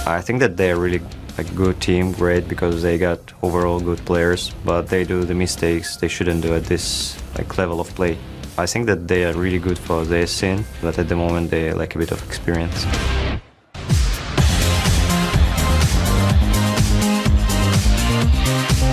I think that they're really a good team, great, because they got overall good players, but they do the mistakes they shouldn't do at this level of play. I think that they are really good for their scene, but at the moment they lack a bit of experience.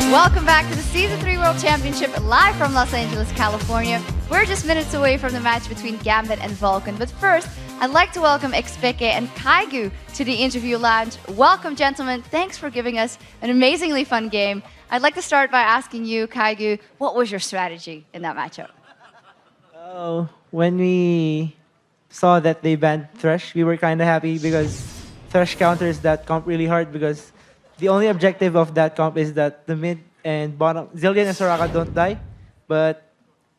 Welcome back to the Season 3 World Championship, live from Los Angeles, California. We're just minutes away from the match between Gambit and Vulcun, but first, I'd like to welcome Xpeke and Kaigu to the interview lounge. Welcome, gentlemen. Thanks for giving us an amazingly fun game. I'd like to start by asking you, Kaigu, what was your strategy in that matchup? When we saw that they banned Thresh, we were kind of happy because Thresh counters that comp really hard because the only objective of that comp is that the mid and bottom, Zilean and Soraka don't die, but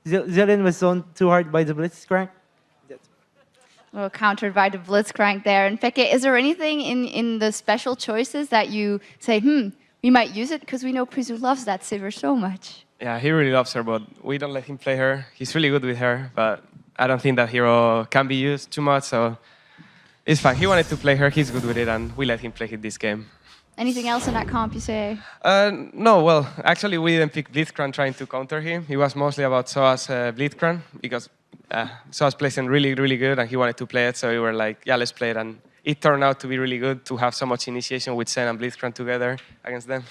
Zilean was zoned too hard by the Blitzcrank. Well, countered by the Blitzcrank there. And Peke, is there anything in the special choices that you say, we might use it because we know Prizu loves that Sivir so much? Yeah, he really loves her, but we don't let him play her. He's really good with her, but I don't think that hero can be used too much, so it's fine. He wanted to play her, he's good with it, and we let him play this game. Anything else in that comp you say? No, well, actually we didn't pick Blitzcrank trying to counter him. It was mostly about Soa's Blitzcrank, because Soa's placing really, really good, and he wanted to play it, so we were like, yeah, let's play it. And it turned out to be really good to have so much initiation with Sen and Blitzcrank together against them.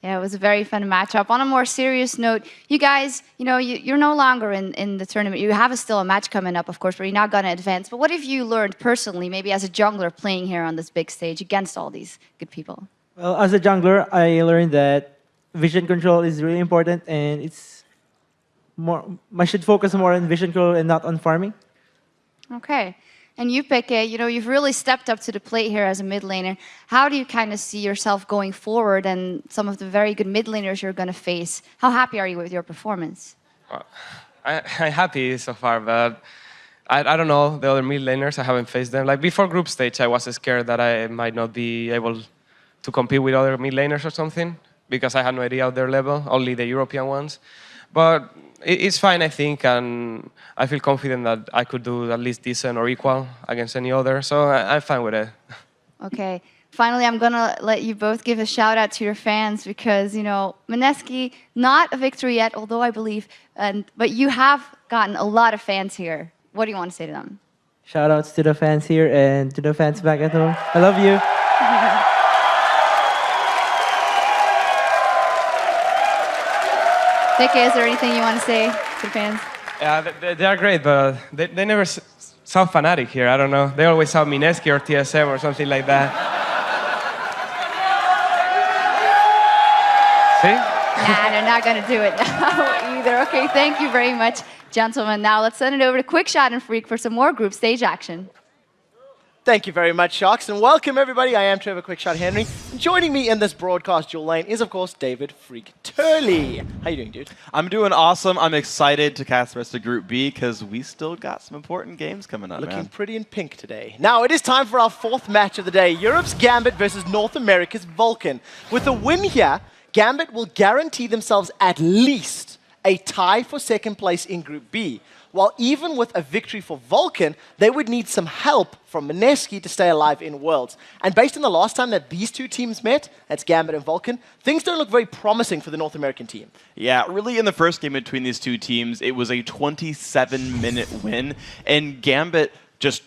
Yeah, it was a very fun matchup. On a more serious note, you guys, you're no longer in the tournament. You have still a match coming up, of course, but you're not going to advance. But what have you learned personally, maybe as a jungler playing here on this big stage against all these good people? Well, as a jungler, I learned that vision control is really important, and it's more. I should focus more on vision control and not on farming. Okay. And you, Peke, you've really stepped up to the plate here as a mid laner. How do you kind of see yourself going forward and some of the very good mid laners you're going to face? How happy are you with your performance? I'm happy so far, but I don't know the other mid laners. I haven't faced them. Like before group stage, I was scared that I might not be able to compete with other mid laners or something because I had no idea of their level, only the European ones. But it's fine, I think, and I feel confident that I could do at least decent or equal against any other, so I'm fine with it. Okay. Finally, I'm going to let you both give a shout-out to your fans because, Maneski, not a victory yet, although I believe, but you have gotten a lot of fans here. What do you want to say to them? Shout-outs to the fans here and to the fans back at home. I love you. Peke, is there anything you want to say to the fans? Yeah, they are great, but they never sound fanatic here. I don't know. They always sound Mineski or TSM or something like that. See? Nah, they're not going to do it now either. Okay, thank you very much, gentlemen. Now let's send it over to Quickshot and Freak for some more group stage action. Thank you very much, Sharks, and welcome everybody. I am Trevor Quickshot Henry. And joining me in this broadcast dual lane is, of course, David Freak Turley. How you doing, dude? I'm doing awesome. I'm excited to cast the rest of Group B because we still got some important games coming up, Looking pretty in pink today. Now, it is time for our fourth match of the day, Europe's Gambit versus North America's Vulcun. With a win here, Gambit will guarantee themselves at least a tie for second place in Group B. While even with a victory for Vulcun, they would need some help from Mineski to stay alive in Worlds. And based on the last time that these two teams met, that's Gambit and Vulcun, things don't look very promising for the North American team. Yeah, really in the first game between these two teams, it was a 27-minute win, and Gambit just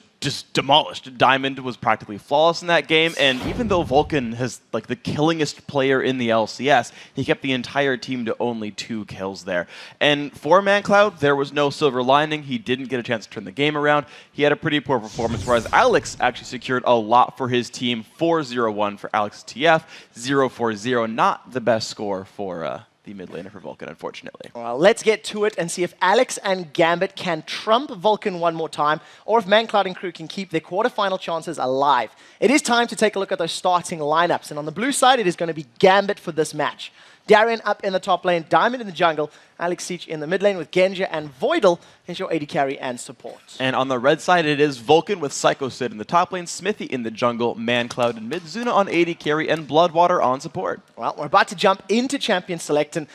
demolished. Diamond was practically flawless in that game, and even though Vulcun has like the killingest player in the LCS, he kept the entire team to only 2 kills there. And for mancloud, there was no silver lining. He didn't get a chance to turn the game around. He had a pretty poor performance, whereas Alex actually secured a lot for his team. 4-0-1 for Alex TF, 0-4-0, not the best score for the mid laner for Vulcun, unfortunately. Well, let's get to it and see if Alex and Gambit can trump Vulcun one more time, or if mancloud and crew can keep their quarterfinal chances alive. It is time to take a look at those starting lineups, and on the blue side, it is going to be Gambit for this match. Darien up in the top lane, Diamond in the jungle, Alex Siege in the mid lane with Genja and VUL as your AD carry and support. And on the red side, it is Vulcun with Psycho Sid in the top lane, Smithy in the jungle, mancloud in mid, Zuna on AD carry, and Bloodwater on support. Well, we're about to jump into Champion Select, and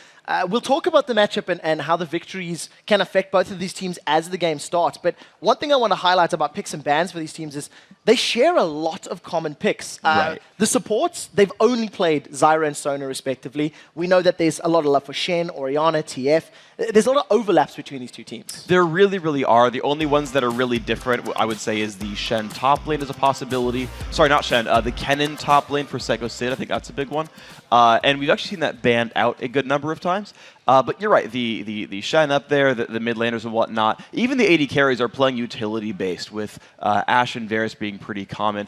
we'll talk about the matchup and how the victories can affect both of these teams as the game starts. But one thing I want to highlight about picks and bans for these teams is they share a lot of common picks. Right. The supports, they've only played Zyra and Sona respectively. We know that there's a lot of love for Shen, Orianna, TF. There's a lot of overlaps between these two teams. There really, really are. The only ones that are really different, I would say, is the Shen top lane is a possibility. Sorry, not Shen. The Kennen top lane for Psycho Sid. I think that's a big one. And we've actually seen that banned out a good number of times. But you're right. The Shen up there, the mid laners and whatnot. Even the AD carries are playing utility based, with Ashe and Varus being pretty common.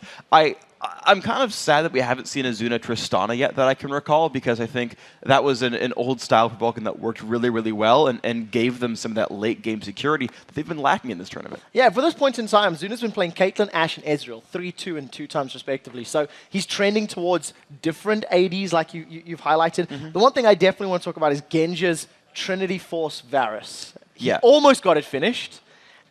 I'm kind of sad that we haven't seen a Zuna Tristana yet that I can recall, because I think that was an old style for Vulcun that worked really, really well and gave them some of that late game security that they've been lacking in this tournament. Yeah, for those points in time, Zuna's been playing Caitlyn, Ashe, and Ezreal 3-2 and 2 times respectively. So he's trending towards different ADs like you've highlighted. The one thing I definitely want to talk about is Genja's Trinity Force Varus. He almost got it finished.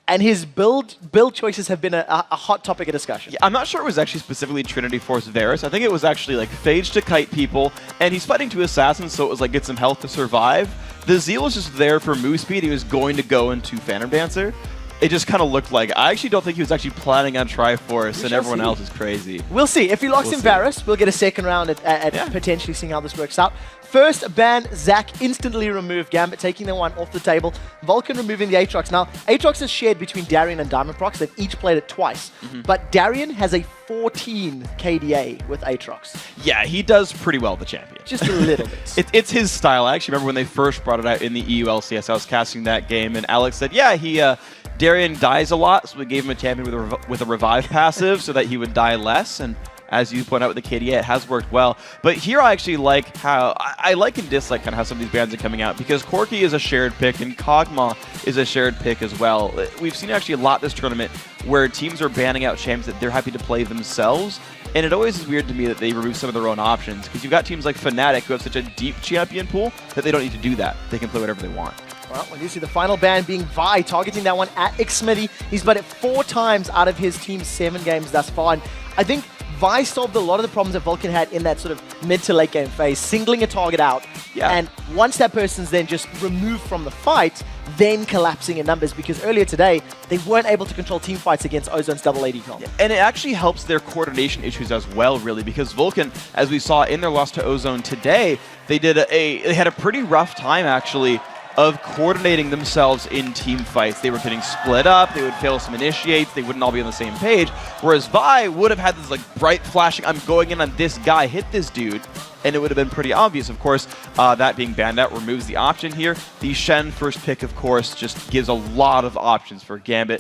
And his build choices have been a hot topic of discussion. Yeah, I'm not sure it was actually specifically Trinity Force Varus. I think it was actually like Phage to kite people, and he's fighting two assassins, so it was like get some health to survive. The Zeal was just there for move speed. He was going to go into Phantom Dancer. It just kind of looked like, I actually don't think he was actually planning on Triforce, and everyone else is crazy. We'll see. If he locks in Varus, we'll get a second round at potentially seeing how this works out. First ban, Zac instantly removed Gambit, taking the one off the table. Vulcun removing the Aatrox. Now, Aatrox is shared between Darien and Diamondprox. They've each played it twice. But Darien has a 14 KDA with Aatrox. Yeah, he does pretty well, the champion. Just a little bit. It's his style. I actually remember when they first brought it out in the EU LCS, I was casting that game, and Alex said, yeah, Darien dies a lot, so we gave him a champion with a revive passive so that he would die less, and as you point out with the KDA, it has worked well. But here I actually like how, I like and dislike kind of how some of these bans are coming out, because Corki is a shared pick and Kog'Maw is a shared pick as well. We've seen actually a lot this tournament where teams are banning out champs that they're happy to play themselves, and it always is weird to me that they remove some of their own options, because you've got teams like Fnatic who have such a deep champion pool that they don't need to do that. They can play whatever they want. Well, we do see the final ban being Vi, targeting that one at Xmithy. He's played it 4 times out of his team's 7 games thus far. And I think Vi solved a lot of the problems that Vulcun had in that sort of mid to late game phase, singling a target out. Yeah. And once that person's then just removed from the fight, then collapsing in numbers, because earlier today, they weren't able to control team fights against Ozone's double AD comp. Yeah, and it actually helps their coordination issues as well, really, because Vulcun, as we saw in their loss to Ozone today, they had a pretty rough time, actually, of coordinating themselves in team fights. They were getting split up, they would fail some initiates, they wouldn't all be on the same page, whereas Vi would have had this like bright flashing, I'm going in on this guy, hit this dude, and it would have been pretty obvious. Of course, that being banned out removes the option here. The Shen first pick, of course, just gives a lot of options for Gambit.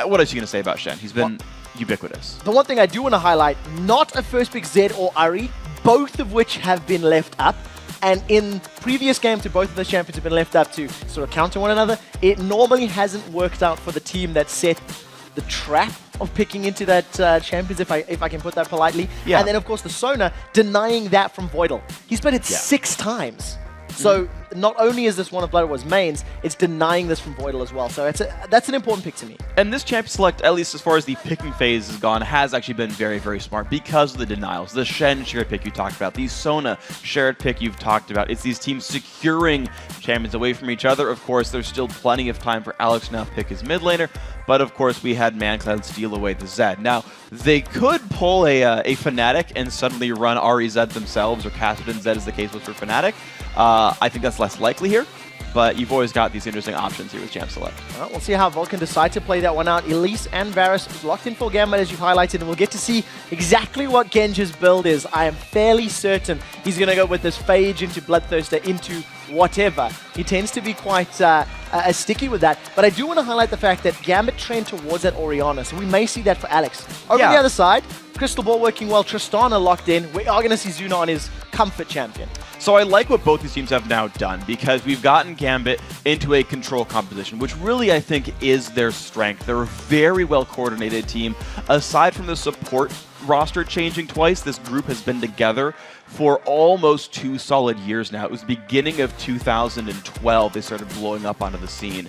What else are you going to say about Shen? He's been ubiquitous. The one thing I do want to highlight, not a first pick Zed or Ari, both of which have been left up. And in previous games, both of those champions have been left up to sort of counter one another. It normally hasn't worked out for the team that set the trap of picking into that champions, if I can put that politely. Yeah. And then, of course, the Sona denying that from VUL. He's played it 6 times. So not only is this one of Bloodwar's mains, it's denying this from VUL as well. So that's an important pick to me. And this champion select, at least as far as the picking phase has gone, has actually been very, very smart because of the denials. The Shen shared pick you talked about, the Sona shared pick you've talked about. It's these teams securing champions away from each other. Of course, there's still plenty of time for Alex to now pick his mid laner, but of course we had mancloud steal away the Zed. Now, they could pull a Fnatic and suddenly run Ahri Zed themselves, or Cassidy Zed as the case was for Fnatic. I think that's less likely here, but you've always got these interesting options here with Champ Select. Well, we'll see how Vulcun decide to play that one out. Elise and Varus locked in for Gambit, as you've highlighted, and we'll get to see exactly what Genja's build is. I am fairly certain he's going to go with this Phage into Bloodthirster into whatever. He tends to be quite sticky with that, but I do want to highlight the fact that Gambit trend towards that Orianna, so we may see that for Alex. Over on the other side, Crystal Ball working well, Tristana locked in. We are going to see Zuna on his comfort champion. So I like what both these teams have now done, because we've gotten Gambit into a control composition, which really I think is their strength. They're a very well coordinated team. Aside from the support roster changing twice, this group has been together for almost 2 solid years now. It was beginning of 2012 they started blowing up onto the scene.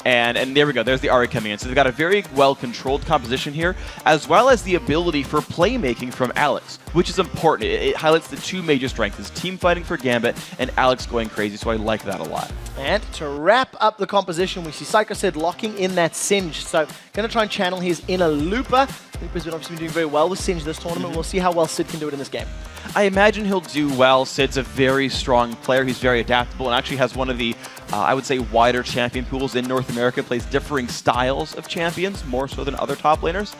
And there we go, there's the Ari coming in. So they've got a very well-controlled composition here, as well as the ability for playmaking from Alex, which is important. It highlights the two major strengths, team fighting for Gambit and Alex going crazy, so I like that a lot. And to wrap up the composition, we see Psycho Sid locking in that Singe. So going to try and channel his inner Looper. Looper's been obviously doing very well with Singe this tournament. We'll see how well Sid can do it in this game. I imagine he'll do well. Sid's a very strong player. He's very adaptable and actually has one of the, I would say, wider champion pools in North America. Plays differing styles of champions, more so than other top laners.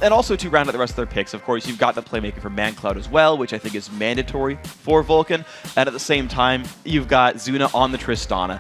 And also to round out the rest of their picks, of course, you've got the playmaking from mancloud as well, which I think is mandatory for Vulcun. And at the same time, you've got Zuna on the Tristana.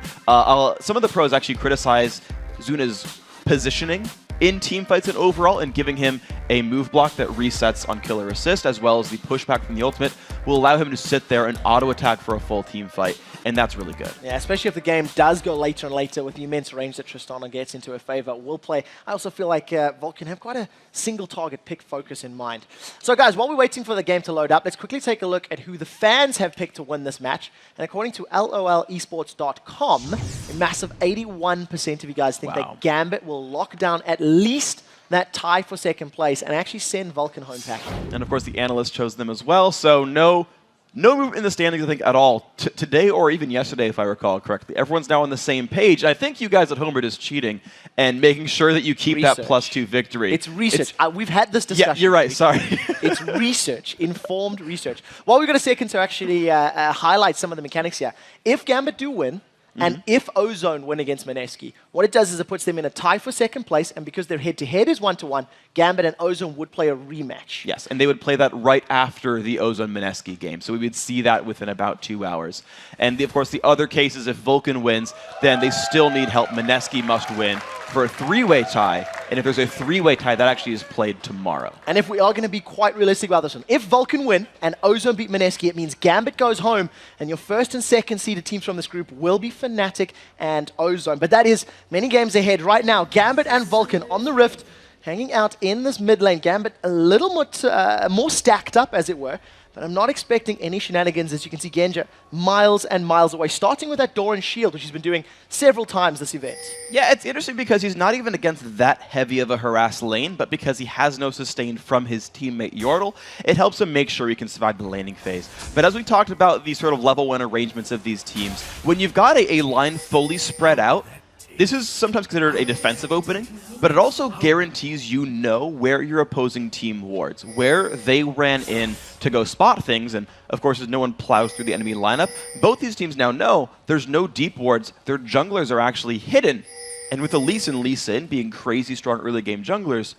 Some of the pros actually criticize Zuna's positioning in team fights and overall, and giving him a move block that resets on kill or assist, as well as the pushback from the ultimate, will allow him to sit there and auto-attack for a full team fight, and that's really good. Yeah, especially if the game does go later and later with the immense range that Tristana gets into her favor. Will play. I also feel like Vulcun have quite a single target pick focus in mind. So guys, while we're waiting for the game to load up, let's quickly take a look at who the fans have picked to win this match. And according to LOLesports.com, a massive 81% of you guys think that Gambit will lock down at least that tie for second place and actually send Vulcun home packing. And of course, the analysts chose them as well, so no movement in the standings, I think, at all. Today or even yesterday, if I recall correctly. Everyone's now on the same page. I think you guys at home are just cheating and making sure that you keep that +2 victory. It's research. We've had this discussion. Yeah, you're right. Sorry. It's research, informed research. While we've got a second to actually highlight some of the mechanics here, if Gambit do win, and if Ozone win against Mineski, what it does is it puts them in a tie for second place, and because their head-to-head is 1-1, Gambit and Ozone would play a rematch. Yes, and they would play that right after the Ozone-Mineski game, so we would see that within about 2 hours. And of course, the other cases, if Vulcun wins, then they still need help. Mineski must win for a 3-way tie, and if there's a 3-way tie, that actually is played tomorrow. And if we are going to be quite realistic about this one, if Vulcun win and Ozone beat Mineski, it means Gambit goes home, and your first and second seeded teams from this group will be Fnatic and Ozone. But that is many games ahead. Right now, Gambit and Vulcun on the Rift, hanging out in this mid lane. Gambit a little more stacked up, as it were. But I'm not expecting any shenanigans. As you can see, Genja miles and miles away, starting with that Doran shield, which he's been doing several times this event. Yeah, it's interesting because he's not even against that heavy of a harass lane, but because he has no sustain from his teammate Yordle, it helps him make sure he can survive the laning phase. But as we talked about these sort of level 1 arrangements of these teams, when you've got a line fully spread out, this is sometimes considered a defensive opening, but it also guarantees you know where your opposing team wards, where they ran in to go spot things, and of course as no one plows through the enemy lineup, both these teams now know there's no deep wards, their junglers are actually hidden, and with Elise and Lee Sin being crazy strong early game junglers,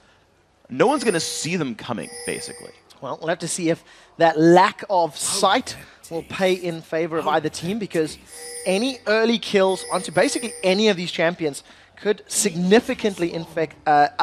no one's going to see them coming, basically. Well, we'll have to see if that lack of sight will pay in favor of either team, because any early kills onto basically any of these champions could significantly impact that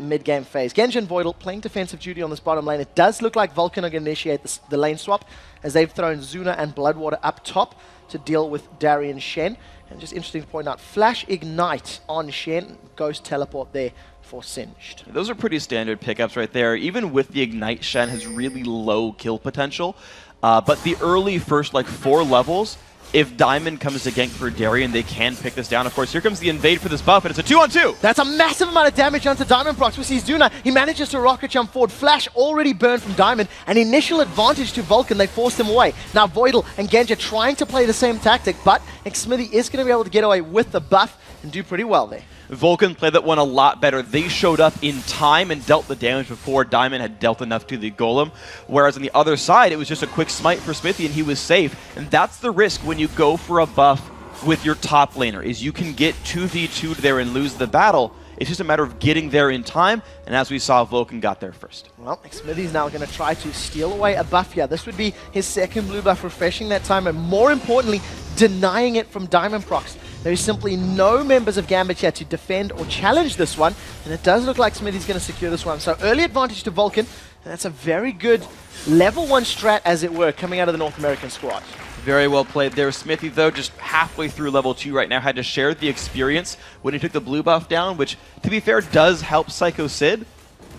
mid-game phase. Genja and Voidal playing defensive duty on this bottom lane. It does look like Vulcun are going to initiate the lane swap, as they've thrown Zuna and Bloodwater up top to deal with Darian Shen. And just interesting to point out, Flash Ignite on Shen, Ghost Teleport there for Singed. Those are pretty standard pickups right there. Even with the Ignite, Shen has really low kill potential. But the early first 4 levels, if Diamond comes to gank for Darian, they can pick this down. Of course, here comes the invade for this buff, and it's a 2-on-2. That's a massive amount of damage onto Diamond Prox. We see Zuna. He manages to rocket jump forward. Flash already burned from Diamond. An initial advantage to Vulcun. They forced him away. Now Voidal and Genja trying to play the same tactic, but Xmithy is going to be able to get away with the buff and do pretty well there. Vulcun played that one a lot better. They showed up in time and dealt the damage before Diamond had dealt enough to the Golem. Whereas on the other side, it was just a quick smite for Smithy and he was safe. And that's the risk when you go for a buff with your top laner, is you can get 2v2'd there and lose the battle. It's just a matter of getting there in time, and as we saw, Vulcun got there first. Well, Xmithy's now going to try to steal away a buff here. This would be his second blue buff, refreshing that time, and more importantly, denying it from Diamond Prox. There is simply no members of Gambit here to defend or challenge this one, and it does look like Smithy's going to secure this one. So early advantage to Vulcun, and that's a very good level 1 strat, as it were, coming out of the North American squad. Very well played there. Smithy, though, just halfway through level 2 right now, had to share the experience when he took the blue buff down, which, to be fair, does help Psycho Sid.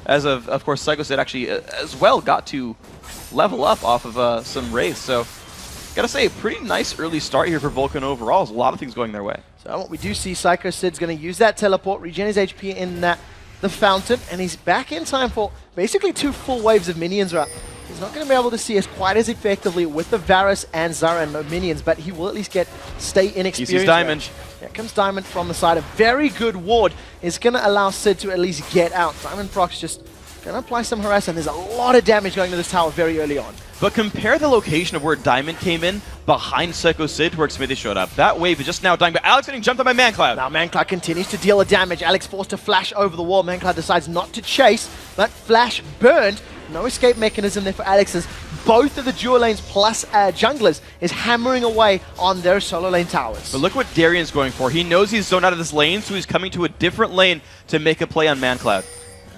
as of course, Psycho actually as well got to level up off of some Wraith. So, gotta say, a pretty nice early start here for Vulcun overall. There's a lot of things going their way. So we do see Psycho Sid's going to use that teleport, regen his HP in the fountain, and he's back in time for basically 2 full waves of minions. Right? He's not going to be able to see us quite as effectively with the Varus and Zara and no minions, but he will at least stay in experience. He sees Diamond. Here comes Diamond from the side. A very good ward is going to allow Sid to at least get out. Diamond Proc's just going to apply some harassment. There's a lot of damage going to this tower very early on. But compare the location of where Diamond came in behind Psycho Sid to where Smithy showed up. That wave is just now dying, but Alex getting jumped on by mancloud. Now mancloud continues to deal the damage. Alex forced to flash over the wall. mancloud decides not to chase, but flash burned. No escape mechanism there for Alex as both of the dual lanes plus junglers is hammering away on their solo lane towers. But look what Darian's going for. He knows he's zoned out of this lane, so he's coming to a different lane to make a play on mancloud.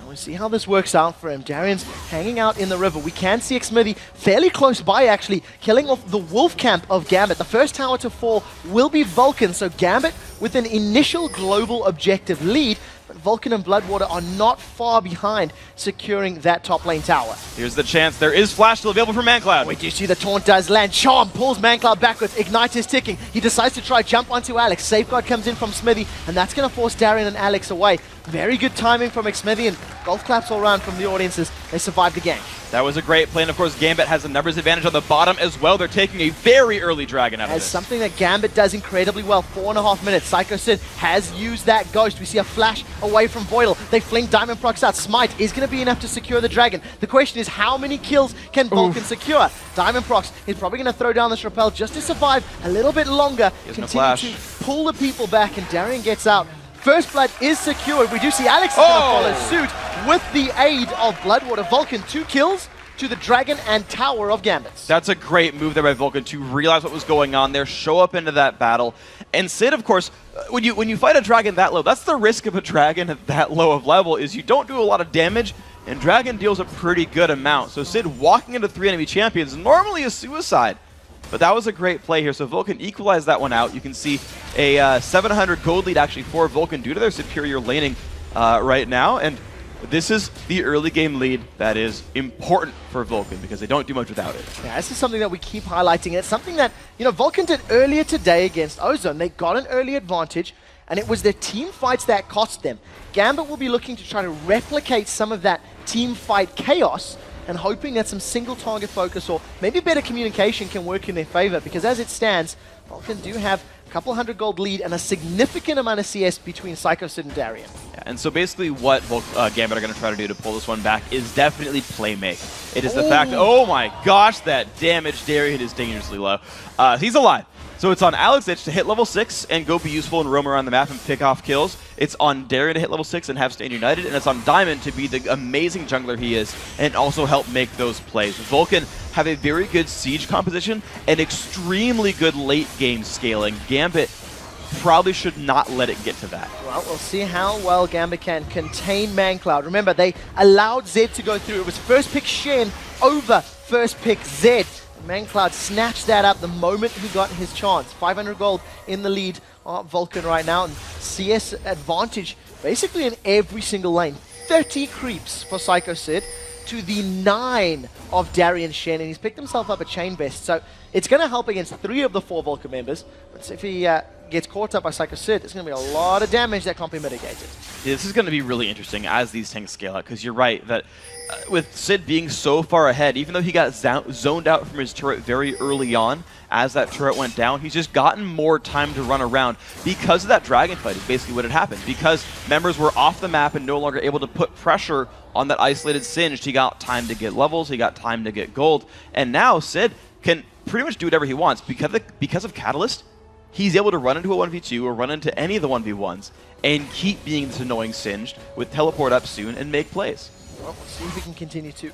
We'll see how this works out for him. Darian's hanging out in the river. We can see Xmithy fairly close by, actually, killing off the wolf camp of Gambit. The first tower to fall will be Vulcun, so Gambit with an initial global objective lead, but Vulcun and Bloodwater are not far behind securing that top lane tower. Here's the chance. There is flash still available for mancloud. We do see the taunt does land. Charm pulls mancloud backwards. Ignite is ticking. He decides to try jump onto Alex. Safeguard comes in from Smithy, and that's going to force Darian and Alex away. Very good timing from Xmithy, and golf claps all around from the audiences. They survived the game. That was a great play, and of course Gambit has a numbers advantage on the bottom as well. They're taking a very early dragon out of As this. something that Gambit does incredibly well. 4.5 minutes. Psycho Sid has used that ghost. We see a flash away from Voidal. They fling Diamond Procs out. Smite is going to be enough to secure the dragon. The question is, how many kills can Vulcun secure? Diamond Procs is probably going to throw down this rappel just to survive a little bit longer. Continue to pull the people back, and Darian gets out. First blood is secured. We do see Alex is going to follow suit with the aid of Bloodwater. Vulcun, 2 kills to the dragon and tower of Gambits. That's a great move there by Vulcun to realize what was going on there, show up into that battle. And Sid, of course, when you fight a dragon that low, that's the risk of a dragon at that low of level, is you don't do a lot of damage, and dragon deals a pretty good amount. So Sid walking into 3 enemy champions, normally a suicide. But that was a great play here. So Vulcun equalized that one out. You can see a 700 gold lead actually for Vulcun due to their superior laning right now. And this is the early game lead that is important for Vulcun because they don't do much without it. Yeah, this is something that we keep highlighting. It's something that, Vulcun did earlier today against Ozone. They got an early advantage, and it was their team fights that cost them. Gambit will be looking to try to replicate some of that team fight chaos and hoping that some single target focus or maybe better communication can work in their favor, because as it stands, Vulcun do have a couple hundred gold lead and a significant amount of CS between Psycho Sid and Darian. Yeah, and so basically what Gambit are going to try to do to pull this one back is definitely play make. It is the fact, oh my gosh, that damage Darian is dangerously low. He's alive. So it's on Alex Itch to hit level 6 and go be useful and roam around the map and pick off kills. It's on Darian to hit level 6 and have Stand United. And it's on Diamond to be the amazing jungler he is and also help make those plays. Vulcun have a very good siege composition and extremely good late game scaling. Gambit probably should not let it get to that. Well, we'll see how well Gambit can contain mancloud. Remember, they allowed Zed to go through. It was first pick Shen over first pick Zed. mancloud snatched that up the moment he got his chance. 500 gold in the lead of Vulcun right now, and CS advantage basically in every single lane. 30 creeps for Psycho Sid to the 9 of Darian Shen, and he's picked himself up a Chain Vest, so it's going to help against 3 of the 4 Vulcun members, but if he gets caught up by Psycho Sid, it's going to be a lot of damage that can't be mitigated. Yeah, this is going to be really interesting as these tanks scale out, because you're right that with Sid being so far ahead, even though he got zoned out from his turret very early on, as that turret went down, he's just gotten more time to run around because of that dragon fight is basically what had happened. Because members were off the map and no longer able to put pressure on that isolated Singed, he got time to get levels, he got time to get gold, and now Sid can pretty much do whatever he wants. Because of Catalyst, he's able to run into a 1v2 or run into any of the 1v1s and keep being this annoying Singed with teleport up soon and make plays. Well, we'll see if we can continue to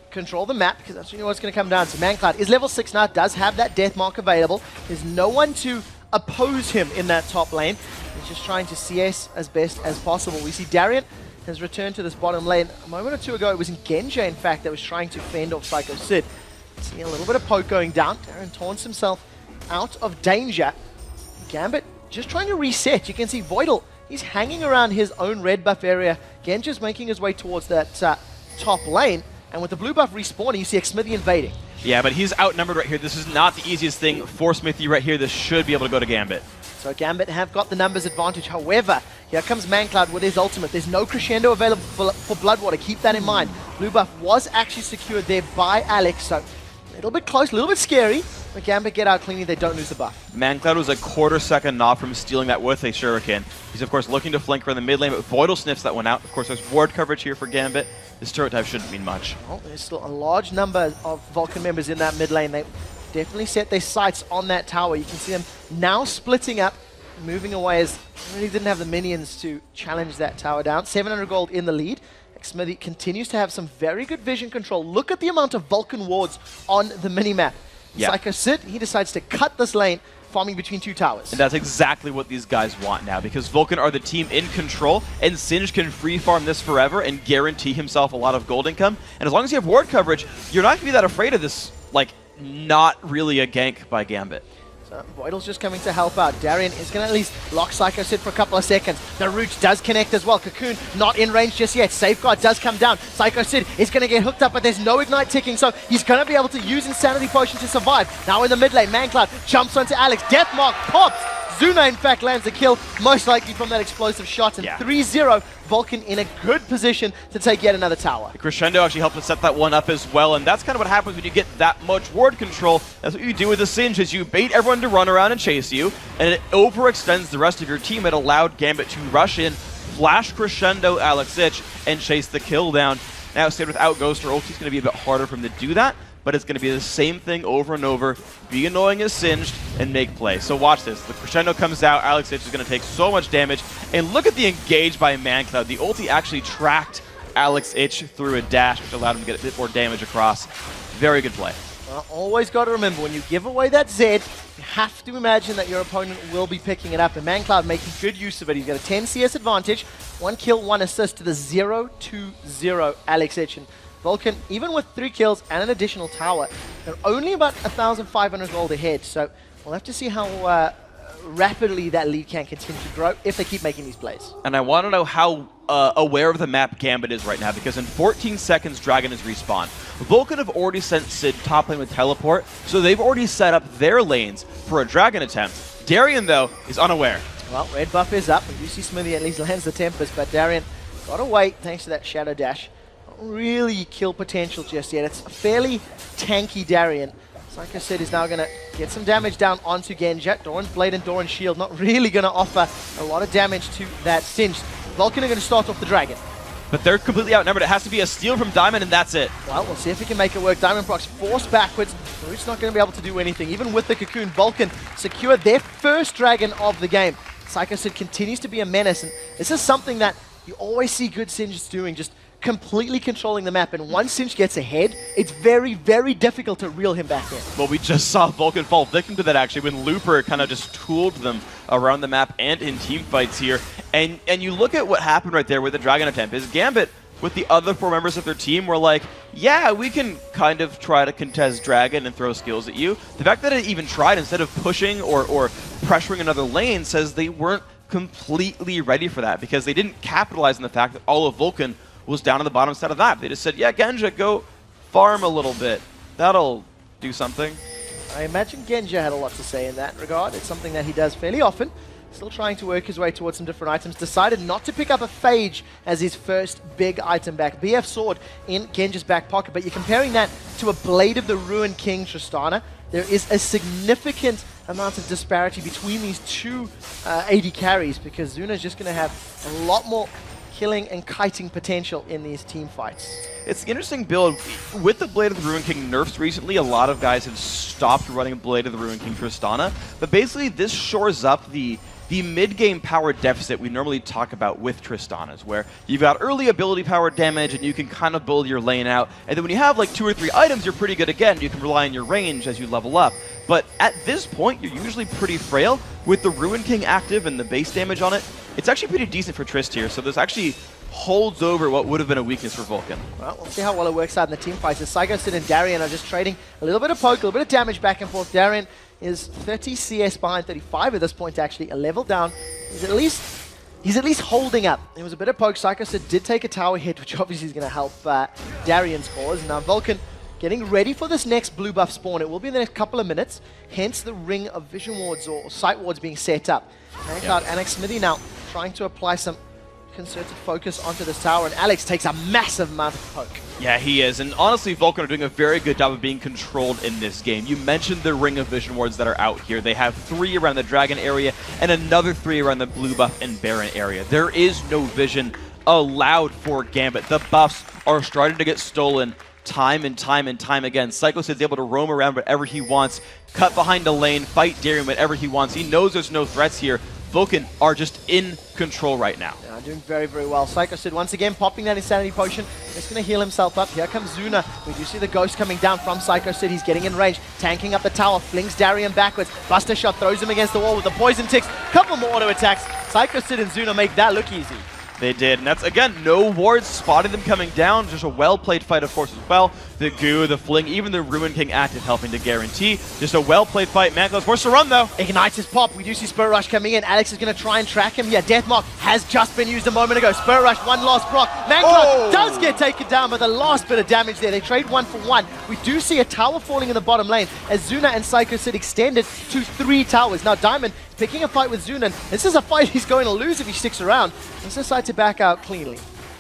control the map, because that's what's going to come down to. mancloud is level 6 now, does have that death mark available. There's no one to oppose him in that top lane. He's just trying to CS as best as possible. We see Darian has returned to this bottom lane. A moment or two ago, it was in Genja, in fact, that was trying to fend off Psycho Sid. See a little bit of poke going down. Darian taunts himself out of danger. Gambit just trying to reset. You can see Voidal he's hanging around his own red buff area. Genja's making his way towards that top lane, and with the blue buff respawning, you see Xmithy invading. Yeah, but he's outnumbered right here. This is not the easiest thing for Smithy right here. This should be able to go to Gambit. So Gambit have got the numbers advantage. However, here comes mancloud with his ultimate. There's no crescendo available for Bloodwater. Keep that in mind. Blue buff was actually secured there by Alex, so a little bit close, a little bit scary. But Gambit get out cleanly, they don't lose the buff. mancloud was a quarter-second off from stealing that with a Shuriken. He's, of course, looking to flank around the mid lane, but Voidal sniffs that one out. Of course, there's ward coverage here for Gambit. This turret dive shouldn't mean much. Oh, there's still a large number of Vulcun members in that mid lane. They definitely set their sights on that tower. You can see them now splitting up, moving away as they really didn't have the minions to challenge that tower down. 700 gold in the lead. Xmithy continues to have some very good vision control. Look at the amount of Vulcun wards on the minimap. Yeah. Psycho Sid, he decides to cut this lane, farming between two towers. And that's exactly what these guys want now, because Vulcun are the team in control, and Singe can free farm this forever and guarantee himself a lot of gold income. And as long as you have ward coverage, you're not going to be that afraid of this, like, not really a gank by Gambit. So Voidal's just coming to help out. Darien is going to at least lock Psycho Sid for a couple of seconds. The root does connect as well. Cocoon not in range just yet. Safeguard does come down. Psycho Sid is going to get hooked up, but there's no ignite ticking, so he's going to be able to use Insanity Potion to survive. Now in the mid lane, mancloud jumps onto Alex. Deathmark pops. Zuna, in fact, lands the kill, most likely from that explosive shot. And 3-0, Vulcun in a good position to take yet another tower. The Crescendo actually helped us set that one up as well, and that's kind of what happens when you get that much ward control. That's what you do with the Singe, is you bait everyone to run around and chase you, and it overextends the rest of your team. It allowed Gambit to rush in, flash Crescendo Alex Ich, and chase the kill down. Now, stayed without Ghost or ult, it's going to be a bit harder for him to do that, but it's going to be the same thing over and over. Be annoying as Singed and make play. So watch this. The Crescendo comes out. Alex Ich is going to take so much damage. And look at the engage by mancloud. The ulti actually tracked Alex Ich through a dash, which allowed him to get a bit more damage across. Very good play. Well, always got to remember, when you give away that Zed, you have to imagine that your opponent will be picking it up. And mancloud making good use of it. He's got a 10 CS advantage. 1 kill, 1 assist to the 0-2-0 Alex Ich. And Vulcun, even with 3 kills and an additional tower, they're only about 1,500 gold ahead. So we'll have to see how rapidly that lead can continue to grow if they keep making these plays. And I want to know how aware of the map Gambit is right now, because in 14 seconds, Dragon is respawned. Vulcun have already sent Sid top lane with teleport, so they've already set up their lanes for a Dragon attempt. Darien, though, is unaware. Well, red buff is up. We do see Smithy at least lands the Tempest, but Darien got to wait thanks to that Shadow Dash. Really kill potential just yet. It's a fairly tanky Darien. Like I said, is now going to get some damage down onto Genja. Doran's Blade and Doran's Shield not really going to offer a lot of damage to that Singe. Vulcun are going to start off the Dragon. But they're completely outnumbered. It has to be a steal from Diamond, and that's it. Well, we'll see if he can make it work. Diamond procs forced backwards. Root's not going to be able to do anything. Even with the Cocoon, Vulcun secured their first Dragon of the game. Psycho Sid continues to be a menace, and this is something that you always see good Singes doing, just completely controlling the map. And once Singe gets ahead, it's very, very difficult to reel him back in. Well, we just saw Vulcun fall victim to that, actually, when Looper kind of just tooled them around the map and in team fights here. And you look at what happened right there with the Dragon attempt, is Gambit, with the other 4 members of their team, were like, yeah, we can kind of try to contest Dragon and throw skills at you. The fact that it even tried, instead of pushing or pressuring another lane, says they weren't completely ready for that, because they didn't capitalize on the fact that all of Vulcun was down on the bottom side of that. They just said, yeah, Genja, go farm a little bit. That'll do something. I imagine Genja had a lot to say in that regard. It's something that he does fairly often. Still trying to work his way towards some different items. Decided not to pick up a Phage as his first big item back. BF Sword in Genja's back pocket, but you're comparing that to a Blade of the Ruined King Tristana. There is a significant amount of disparity between these two AD carries, because Zuna is just going to have a lot more killing and kiting potential in these team fights. It's an interesting build. With the Blade of the Ruined King nerfs recently, a lot of guys have stopped running Blade of the Ruined King Tristana, but basically this shores up the mid-game power deficit we normally talk about with Tristanas, where you've got early ability power damage and you can kind of build your lane out, and then when you have like 2 or 3 items, you're pretty good again. You can rely on your range as you level up. But at this point, you're usually pretty frail. With the Ruined King active and the base damage on it, it's actually pretty decent for Trist here, so this actually holds over what would have been a weakness for Vulcun. Well, we'll see how well it works out in the team fights. As Psycho Sid and Darien are just trading a little bit of poke, a little bit of damage back and forth. Darien is 30 CS behind 35 at this point, actually, a level down. He's at least he's at least holding up. It was a bit of poke. Psychosid did take a tower hit, which obviously is going to help Darian's cause. Now Vulcun getting ready for this next blue buff spawn. It will be in the next couple of minutes, hence the ring of vision wards or sight wards being set up. mancloud and Smithy now trying to apply some concerted focus onto this tower, and Alex takes a massive amount of poke. Yeah, he is. And honestly, Vulcun are doing a very good job of being controlled in this game. You mentioned the ring of vision wards that are out here. They have 3 around the dragon area and another 3 around the blue buff and Baron area. There is no vision allowed for Gambit. The buffs are starting to get stolen time and time and time again. Psychosid's able to roam around whatever he wants, cut behind a lane, fight Darian whatever he wants. He knows there's no threats here. Vulcun are just in control right now. Yeah, doing very, very well. Psychosid once again popping that Insanity Potion. Just going to heal himself up. Here comes Zuna. We do see the Ghost coming down from Psychosid. He's getting in range, tanking up the tower, flings Darian backwards. Buster Shot throws him against the wall with the Poison Ticks. Couple more auto attacks. Psychosid and Zuna make that look easy. They did, and that's, again, no wards spotting them coming down. Just a well-played fight, of course, as well. The goo, the fling, even the Ruin King active helping to guarantee. Just a well-played fight. mancloud's forced to run, though. Ignites his pop. We do see Spirit Rush coming in. Alex is going to try and track him. Yeah, Deathmark has just been used a moment ago. Spirit Rush, one last proc. mancloud does get taken down, but the last bit of damage there. They trade 1 for 1. We do see a tower falling in the bottom lane as Zuna and Psychosid extended to 3 towers. Now, Diamond picking a fight with Zuna. This is a fight he's going to lose if he sticks around. He's decided to back out cleanly.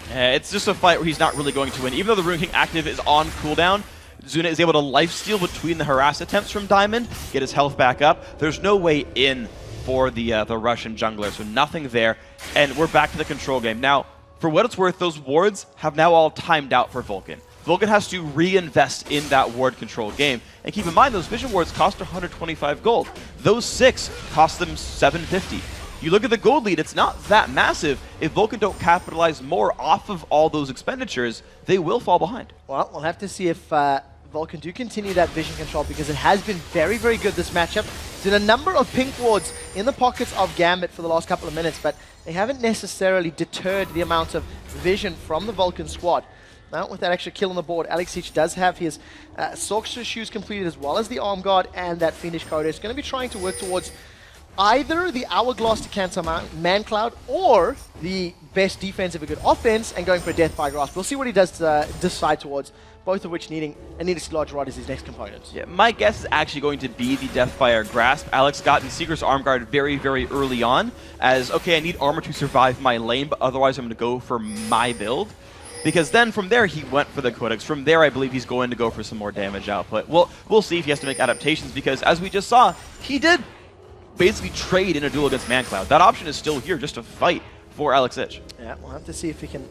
It's just a fight where he's not really going to win. Even though the Ruin King active is on cooldown, Zuna is able to lifesteal between the harass attempts from Diamond, get his health back up. There's no way in for the Russian jungler, so nothing there. And we're back to the control game. Now, for what it's worth, those wards have now all timed out for Vulcun. Vulcun has to reinvest in that ward control game. And keep in mind, those vision wards cost 125 gold. Those 6 cost them 750. You look at the gold lead, it's not that massive. If Vulcun don't capitalize more off of all those expenditures, they will fall behind. Well, we'll have to see if Vulcun do continue that vision control, because it has been very, very good this matchup. There's been a number of pink wards in the pockets of Gambit for the last couple of minutes, but they haven't necessarily deterred the amount of vision from the Vulcun squad. Now, with that extra kill on the board, Alex H does have his Sorcerer's Shoes completed, as well as the Arm Guard and that Fiendish Coda. He's going to be trying to work towards either the Hourglass to cancel mancloud or the best defense of a good offense and going for a Death by Grasp. We'll see what he does decide towards, both of which needing a Needlessly Large Rod as his next component. Yeah, my guess is actually going to be the Deathfire Grasp. Alex got in Seeker's Arm Guard very, very early on as, okay, I need armor to survive my lane, but otherwise I'm going to go for my build. Because then from there he went for the Codex. From there I believe he's going to go for some more damage output. We'll see if he has to make adaptations, because as we just saw, he did basically trade in a duel against mancloud. That option is still here just to fight for Alex H. Yeah, we'll have to see if he can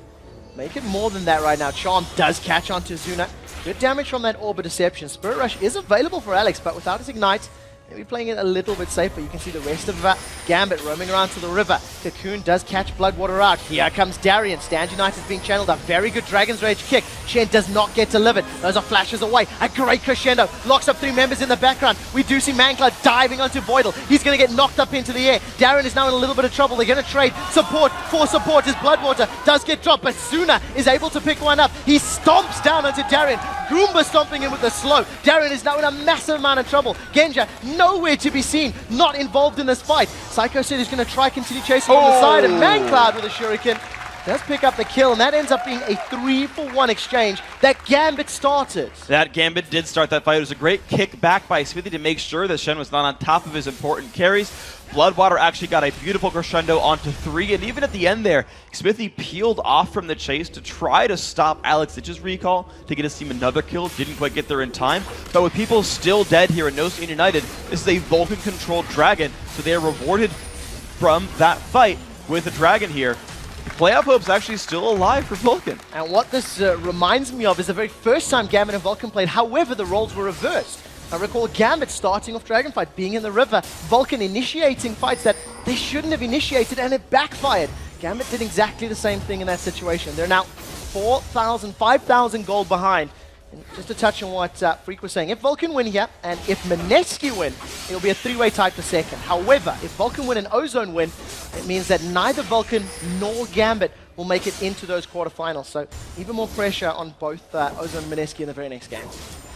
make it more than that right now. Charm does catch onto Zuna. Good damage from that Orb of Deception. Spirit Rush is available for Alex, but without his Ignite, maybe playing it a little bit safer. You can see the rest of Gambit roaming around to the river. Cocoon does catch Bloodwater out. Here comes Darian. Stand United is being channeled. A very good Dragon's Rage kick. Shen does not get delivered. Those are flashes away. A great crescendo. Locks up 3 members in the background. We do see mancloud diving onto Voidal. He's going to get knocked up into the air. Darian is now in a little bit of trouble. They're going to trade support for support as Bloodwater does get dropped, but Zuna is able to pick one up. He stomps down onto Darian. Goomba stomping in with the slow. Darian is now in a massive amount of trouble. Genja nowhere to be seen, not involved in this fight. Psychosid is going to try continue chasing on the side, and mancloud with a shuriken does pick up the kill, and that ends up being a 3-for-1 exchange that Gambit started. That Gambit did start that fight. It was a great kick back by Smithy to make sure that Shen was not on top of his important carries. Bloodwater actually got a beautiful crescendo onto 3, and even at the end there, Smithy peeled off from the chase to try to stop Alex H's recall to get his team another kill. Didn't quite get there in time, but with people still dead here and no Stand United, this is a Vulcan-controlled dragon, so they are rewarded from that fight with a dragon here. Playoff hope's actually still alive for Vulcun. And what this reminds me of is the very first time Gambit and Vulcun played. However, the roles were reversed. I recall Gambit starting off Dragonfight, being in the river, Vulcun initiating fights that they shouldn't have initiated, and it backfired. Gambit did exactly the same thing in that situation. They're now 4,000, 5,000 gold behind. And just to touch on what Freak was saying, if Vulcun win here, and if Mineski win, it'll be a 3-way tie for second. However, if Vulcun win and Ozone win, it means that neither Vulcun nor Gambit will make it into those quarterfinals. So even more pressure on both Ozone and Mineski in the very next game.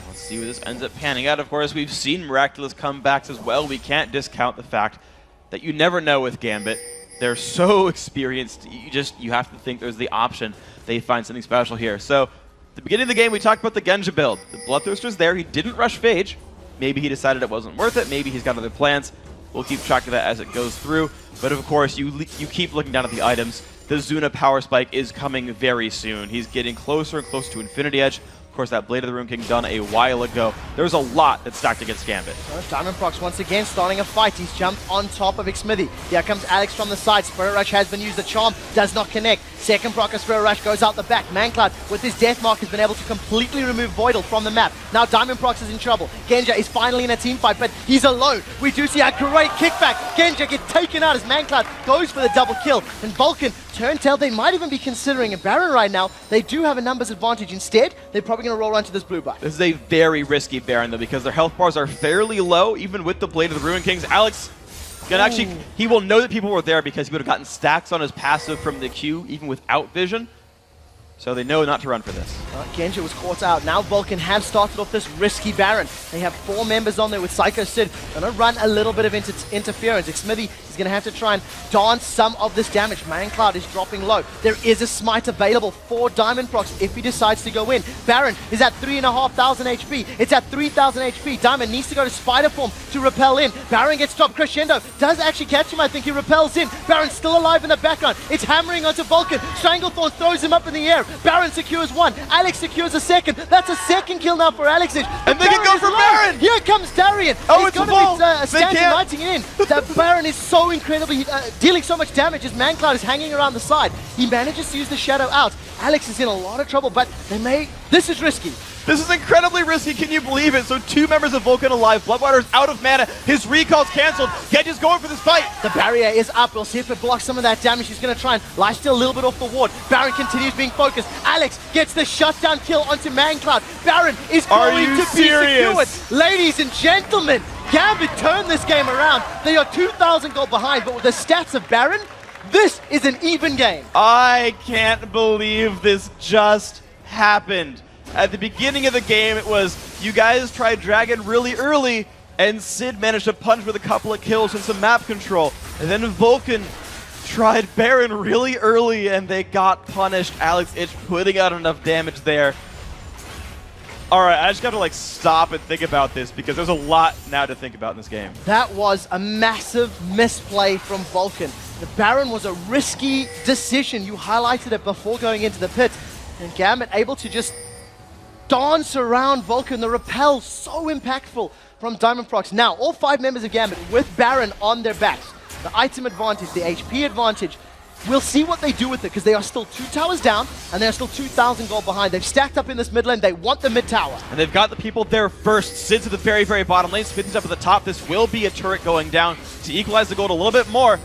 Let's see where this ends up panning out. Of course, we've seen miraculous comebacks as well. We can't discount the fact that you never know with Gambit. They're so experienced. You have to think there's the option they find something special here. So at the beginning of the game, we talked about the Genja build. The Bloodthirster's there. He didn't rush Phage. Maybe he decided it wasn't worth it. Maybe he's got other plans. We'll keep track of that as it goes through. But of course, you keep looking down at the items. The Zuna power spike is coming very soon. He's getting closer and closer to Infinity Edge. Of course, that Blade of the Ruin King done a while ago. There's a lot that's stacked against Gambit. Diamondprox once again starting a fight. He's jumped on top of Xmithy. Here comes Alex from the side. Spirit Rush has been used. The charm does not connect. Second proc of Spirit Rush goes out the back. Mancloud with his death mark has been able to completely remove Voidal from the map. Now Diamondprox is in trouble. Genja is finally in a team fight, but he's alone. We do see a great kickback. Genja gets taken out as Mancloud goes for the double kill. And Vulcun, turn tail, they might even be considering a Baron right now. They do have a numbers advantage. Instead, they're probably going to roll onto this blue buy. This is a very risky Baron, though, because their health bars are fairly low, even with the Blade of the Ruin Kings. Alex can actually, he will know that people were there because he would have gotten stacks on his passive from the Q, even without vision. So they know not to run for this. Genja was caught out. Now Vulcun have started off this risky Baron. They have 4 members on there with Psycho Sid. Gonna run a little bit of interference. Xmithy is gonna have to try and dance some of this damage. mancloud is dropping low. There is a smite available for Diamondprox if he decides to go in. Baron is at 3,500 HP. It's at 3,000 HP. Diamond needs to go to Spider Form to repel in. Baron gets dropped. Crescendo does actually catch him. I think he repels in. Baron's still alive in the background. It's hammering onto Vulcun. Stranglethorn throws him up in the air. Baron secures 1. Alex secures a 2nd. That's a 2nd kill now for Alex. And they can go for Baron! Here comes Darian. Oh, He's it's a gonna VUL! be standing lighting in. That Baron is so incredibly dealing so much damage as mancloud is hanging around the side. He manages to use the shadow out. Alex is in a lot of trouble, but they may... This is risky. This is incredibly risky, can you believe it? So 2 members of Vulcun alive, Bloodwater's out of mana, his recall's cancelled, Genja's going for this fight! The barrier is up, we'll see if it blocks some of that damage. He's going to try and lifesteal a little bit off the ward. Baron continues being focused. Alex gets the shutdown kill onto mancloud. Baron is going to be secured. Ladies and gentlemen, Gambit turned this game around. They are 2,000 gold behind, but with the stats of Baron, this is an even game. I can't believe this just happened. At the beginning of the game, it was, you guys tried Dragon really early, and Sid managed to punch with a couple of kills and some map control. And then Vulcun tried Baron really early, and they got punished. Alex Itch putting out enough damage there. All right, I just got to like stop and think about this because there's a lot now to think about in this game. That was a massive misplay from Vulcun. The Baron was a risky decision. You highlighted it before going into the pit. And Gambit able to just dance around Vulcun. The repel so impactful from Diamondprox. Now, all 5 members of Gambit with Baron on their backs. The item advantage, the HP advantage. We'll see what they do with it because they are still 2 towers down and they're still 2,000 gold behind. They've stacked up in this mid lane. They want the mid tower. And they've got the people there first. Sid's at the very, very bottom lane. Spitting's up at the top. This will be a turret going down to equalize the gold a little bit more.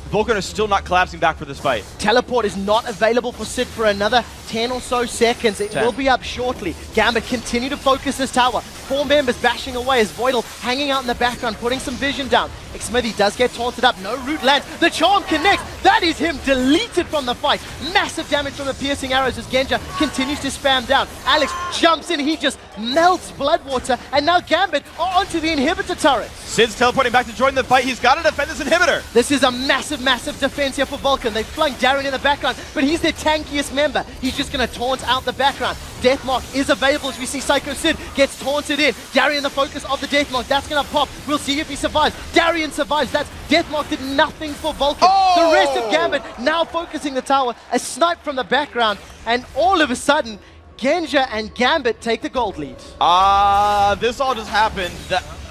Vulcun is still not collapsing back for this fight. Teleport is not available for Sid for another 10 or so seconds. It will be up shortly. Gambit continue to focus this tower. 4 members bashing away as Voidal hanging out in the background, putting some vision down. Xmithy does get taunted up. No root lands. The charm connects. That is him deleted from the fight. Massive damage from the piercing arrows as Genja continues to spam down. Alex jumps in. He just melts Bloodwater. And now Gambit are onto the inhibitor turret. Sid's teleporting back to join the fight. He's got to defend this inhibitor. This is a massive, massive defense here for Vulcun. They flung Darren in the background, but he's their tankiest member. He's just going to taunt out the background. Deathmark is available as we see Psycho Sid gets taunted in. Darian the focus of the Deathmark. That's going to pop. We'll see if he survives. Darian survives. That's Deathmark did nothing for Vulcun. The rest of Gambit now focusing the tower. A snipe from the background, and all of a sudden, Genja and Gambit take the gold lead. This all just happened.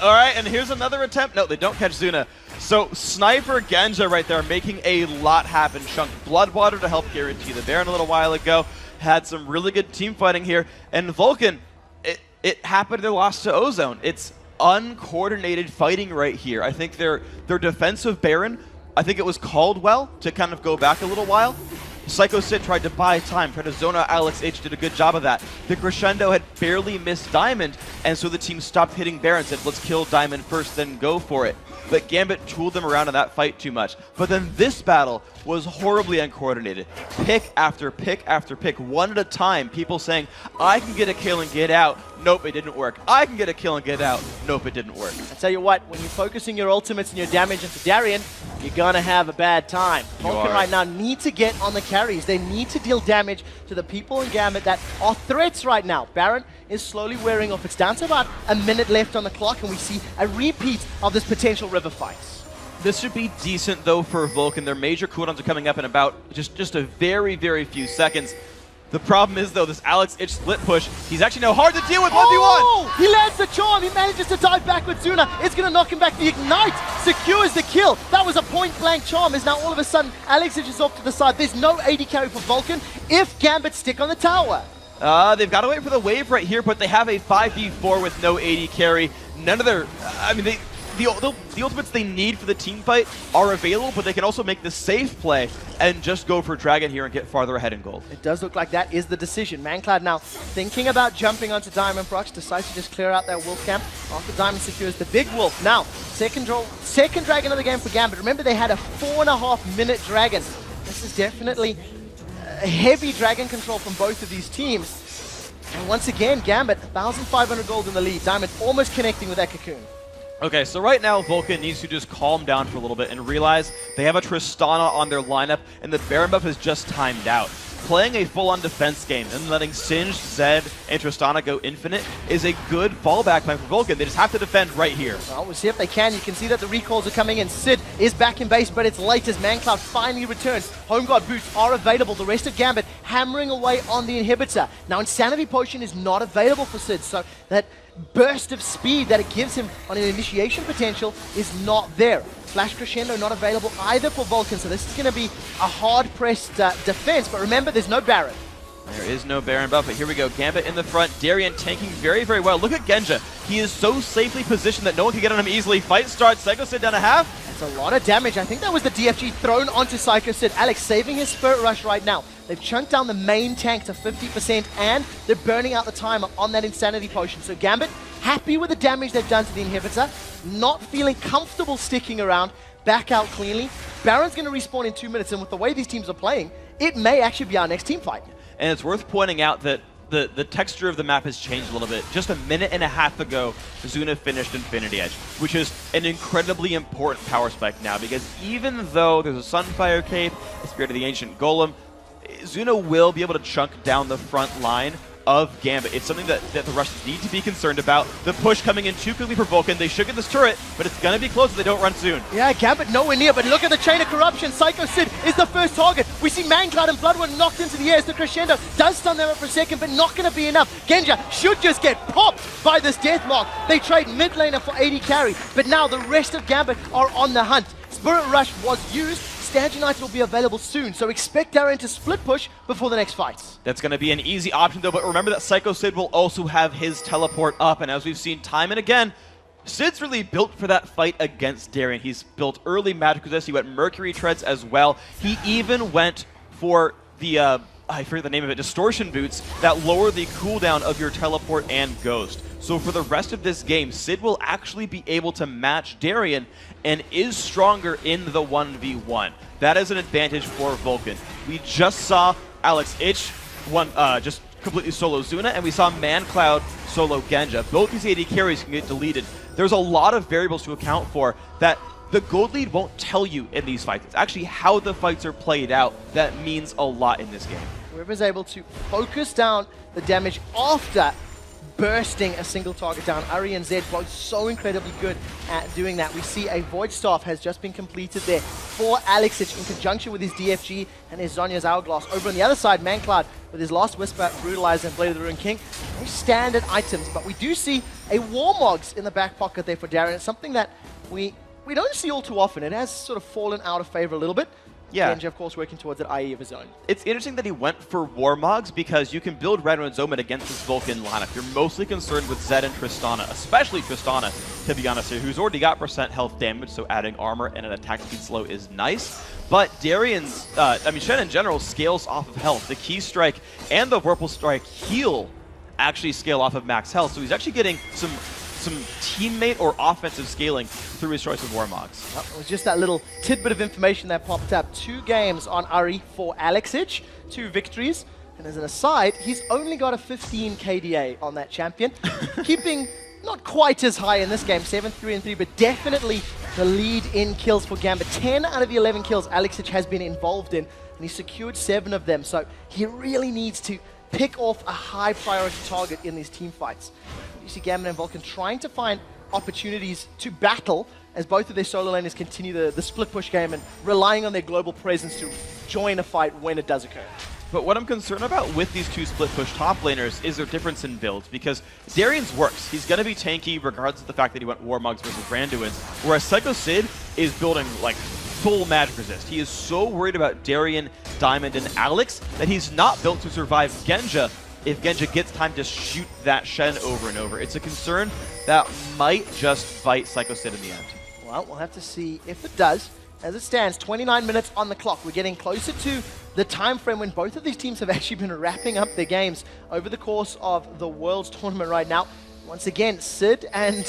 All right, and here's another attempt. No, they don't catch Zuna. So Sniper Genja right there making a lot happen. Chunked Bloodwater to help guarantee the Baron a little while ago. Had some really good team fighting here. And Vulcun, it happened they lost to Ozone. It's uncoordinated fighting right here. I think their defensive Baron, I think it was called well to kind of go back a little while. Psycho Sid tried to buy time, tried to zone out Alex H, did a good job of that. The Crescendo had barely missed Diamond, and so the team stopped hitting Baron, said, let's kill Diamond first, then go for it. But Gambit tooled them around in that fight too much. But then this battle was horribly uncoordinated. Pick after pick after pick, one at a time, people saying, I can get a kill and get out. Nope, it didn't work. I can get a kill and get out. Nope, it didn't work. I tell you what, when you're focusing your ultimates and your damage into Darian, you're going to have a bad time. Vulcun right now need to get on the carries. They need to deal damage to the people in Gambit that are threats right now. Baron is slowly wearing off. It's down to about a minute left on the clock, and we see a repeat of this potential river fight. This should be decent, though, for Vulcun. Their major cooldowns are coming up in about just a very, very few seconds. The problem is, though, this Alex Ich split push, he's actually now hard to deal with 1v1. Oh, he lands the charm. He manages to dive back with Zuna. It's going to knock him back. The Ignite secures the kill. That was a point-blank charm. Is now all of a sudden, Alex Ich is off to the side. There's no AD carry for Vulcun if Gambit stick on the tower. They've got to wait for the wave right here, but they have a 5v4 with no AD carry. None of their... I mean, the ultimates they need for the team fight are available, but they can also make the safe play and just go for Dragon here and get farther ahead in gold. It does look like that is the decision. mancloud now thinking about jumping onto Diamond. Prox decides to just clear out that Wolf camp after Diamond secures the big Wolf. Now, second Dragon of the game for Gambit. Remember, they had a 4.5-minute Dragon. This is definitely a heavy Dragon control from both of these teams. And once again, Gambit, 1,500 gold in the lead. Diamond almost connecting with that Cocoon. Okay, so right now, Vulcun needs to just calm down for a little bit and realize they have a Tristana on their lineup, and the Baron buff has just timed out. Playing a full-on defense game and letting Singed, Zed, and Tristana go infinite is a good fallback plan for Vulcun. They just have to defend right here. Well, we'll see if they can. You can see that the recalls are coming in. Sid is back in base, but it's late as mancloud finally returns. Home Guard boots are available. The rest of Gambit hammering away on the inhibitor. Now, Insanity Potion is not available for Sid, so that burst of speed that it gives him on an initiation potential is not there. Flash Crescendo not available either for Vulcun, so this is going to be a hard-pressed defense. But remember, there's no Baron. There is no Baron buff, but here we go. Gambit in the front. Darien tanking very, very well. Look at Genja. He is so safely positioned that no one can get on him easily. Fight starts. Psycho Sid down a half. That's a lot of damage. I think that was the DFG thrown onto Psycho Sid. Alex saving his Spirit Rush right now. They've chunked down the main tank to 50%, and they're burning out the timer on that Insanity Potion. So Gambit, happy with the damage they've done to the inhibitor, not feeling comfortable sticking around, back out cleanly. Baron's going to respawn in 2 minutes, and with the way these teams are playing, it may actually be our next team fight. And it's worth pointing out that the texture of the map has changed a little bit. Just a minute and a half ago, Zuna finished Infinity Edge, which is an incredibly important power spike now, because even though there's a Sunfire Cape, a Spirit of the Ancient Golem, Zuna will be able to chunk down the front line of Gambit. It's something that the Russians need to be concerned about. The push coming in too quickly for Vulcun. They should get this turret, but it's going to be close if they don't run soon. Yeah, Gambit nowhere near, but look at the chain of corruption. Psycho Sid is the first target. We see mancloud and Bloodwood knocked into the air as the Crescendo does stun them up for a second, but not going to be enough. Genja should just get popped by this death mark. They trade mid laner for 80 carry, but now the rest of Gambit are on the hunt. Spirit Rush was used. Stand United will be available soon, so expect Darien to split push before the next fight. That's going to be an easy option, though, but remember that Psycho Sid will also have his teleport up, and as we've seen time and again, Sid's really built for that fight against Darien. He's built early magic resist, he went Mercury Treads as well. He even went for the, I forget the name of it, Distortion Boots that lower the cooldown of your teleport and Ghost. So for the rest of this game, Sid will actually be able to match Darien and is stronger in the 1v1. That is an advantage for Vulcun. We just saw Alex Ich just completely solo Zuna, and we saw mancloud solo Genja. Both these AD carries can get deleted. There's a lot of variables to account for that the gold lead won't tell you in these fights. It's actually how the fights are played out that means a lot in this game. Whoever's able to focus down the damage after bursting a single target down. Ari and Zed both so incredibly good at doing that. We see a Void Staff has just been completed there for Alex Ich in conjunction with his DFG and his Zonya's Hourglass. Over on the other side, mancloud with his Last Whisper, Brutalizer, and Blade of the Ruined King. Very standard items, but we do see a Warmogs in the back pocket there for Darien. It's something that we don't see all too often. It has sort of fallen out of favor a little bit. Yeah. Genja, of course, working towards an IE of his own. It's interesting that he went for Warmogs because you can build Red Ruin's Omen against this Vulcun lineup. You're mostly concerned with Zed and Tristana, especially Tristana, to be honest here, who's already got % health damage, so adding armor and an attack speed slow is nice. But Darien's, Shen in general scales off of health. The Key Strike and the Whirlpool Strike heal actually scale off of max health, so he's actually getting some teammate or offensive scaling through his choice of Warmogs. Well, it was just that little tidbit of information that popped up. 2 games on Ari for Alex Ich, 2 victories. And as an aside, he's only got a 15 KDA on that champion. Keeping not quite as high in this game, 7-3-3, but definitely the lead in kills for Gambit. 10 out of the 11 kills Alexic has been involved in, and he secured 7 of them. So he really needs to pick off a high priority target in these team fights. You see Gambit and Vulcun trying to find opportunities to battle as both of their solo laners continue the split push game and relying on their global presence to join a fight when it does occur. But what I'm concerned about with these two split push top laners is their difference in builds, because Darian's works. He's going to be tanky regardless of the fact that he went Warmugs versus Randuins, whereas Psycho Sid is building like full magic resist. He is so worried about Darian, Diamond, and Alex that he's not built to survive Genja if Genja gets time to shoot that Shen over and over. It's a concern that might just bite Psycho Sid in the end. Well, we'll have to see if it does. As it stands, 29 minutes on the clock. We're getting closer to the time frame when both of these teams have actually been wrapping up their games over the course of the Worlds tournament right now. Once again, Sid and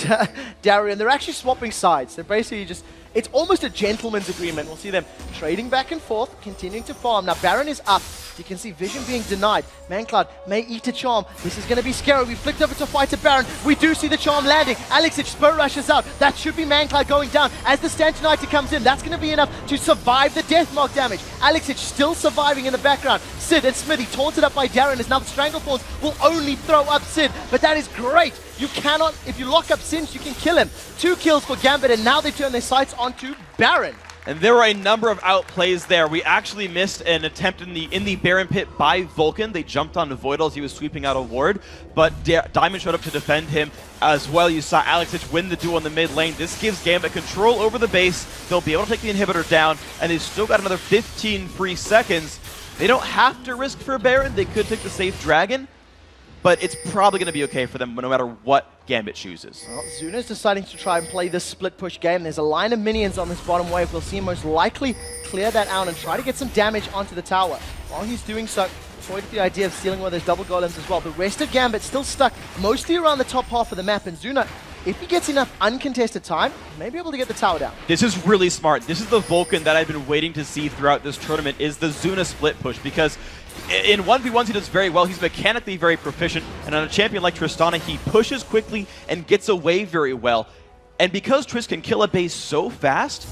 Darian, they're actually swapping sides. They're basically just, it's almost a gentleman's agreement. We'll see them trading back and forth, continuing to farm. Now, Baron is up. You can see Vision being denied. mancloud may eat a charm. This is going to be scary. We flicked over to fight to Baron. We do see the charm landing. Alexic Spur rushes out. That should be mancloud going down. As the Stantonite comes in, that's going to be enough to survive the Deathmark damage. Alexic still surviving in the background. Sid and Smithy taunted up by Darren as now the Stranglethorns will only throw up Sid. But that is great. You cannot, if you lock up Singe, you can kill him. 2 kills for Gambit, and now they turn their sights onto Baron. And there were a number of outplays there. We actually missed an attempt in the Baron pit by Vulcun. They jumped onto Voidal as he was sweeping out a ward, but Diamond showed up to defend him as well. You saw Alexic win the duel in the mid lane. This gives Gambit control over the base. They'll be able to take the inhibitor down, and they've still got another 15 free seconds. They don't have to risk for Baron. They could take the safe Dragon, but it's probably going to be okay for them no matter what Gambit chooses. Well, Zuna's deciding to try and play this split push game. There's a line of minions on this bottom wave. We'll see him most likely clear that out and try to get some damage onto the tower. While he's doing so, toyed with the idea of stealing one of those double golems as well. The rest of Gambit still stuck mostly around the top half of the map, and Zuna, if he gets enough uncontested time, may be able to get the tower down. This is really smart. This is the Vulcun that I've been waiting to see throughout this tournament, is the Zuna split push, because in 1v1s he does very well. He's mechanically very proficient, and on a champion like Tristana, he pushes quickly and gets away very well. And because Triss can kill a base so fast,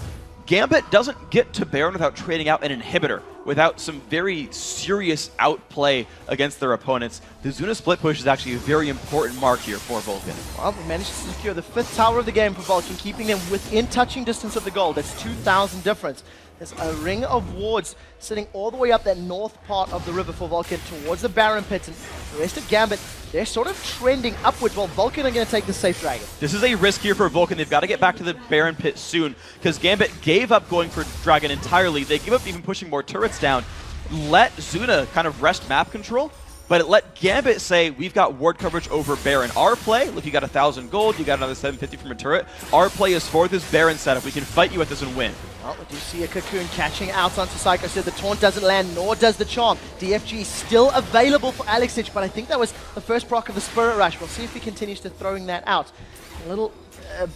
Gambit doesn't get to Baron without trading out an inhibitor, without some very serious outplay against their opponents. The Zuna split push is actually a very important mark here for Vulcun. Well, we managed to secure the 5th tower of the game for Vulcun, keeping them within touching distance of the goal. That's 2,000 difference. There's a ring of wards sitting all the way up that north part of the river for Vulcun towards the Baron pits, and the rest of Gambit, they're sort of trending upwards while Vulcun are going to take the safe Dragon. This is a risk here for Vulcun. They've got to get back to the Baron pit soon, because Gambit gave up going for Dragon entirely. They gave up even pushing more turrets down, let Zuna kind of rest map control, but it let Gambit say, we've got ward coverage over Baron. Our play, look, you got 1,000 gold, you got another 750 from a turret. Our play is for this Baron setup. We can fight you at this and win. Well, we do see a Cocoon catching out onto Psycho Sid. The taunt doesn't land, nor does the charm. DFG still available for Alexic, but I think that was the first proc of the Spirit Rush. We'll see if he continues to throwing that out. A little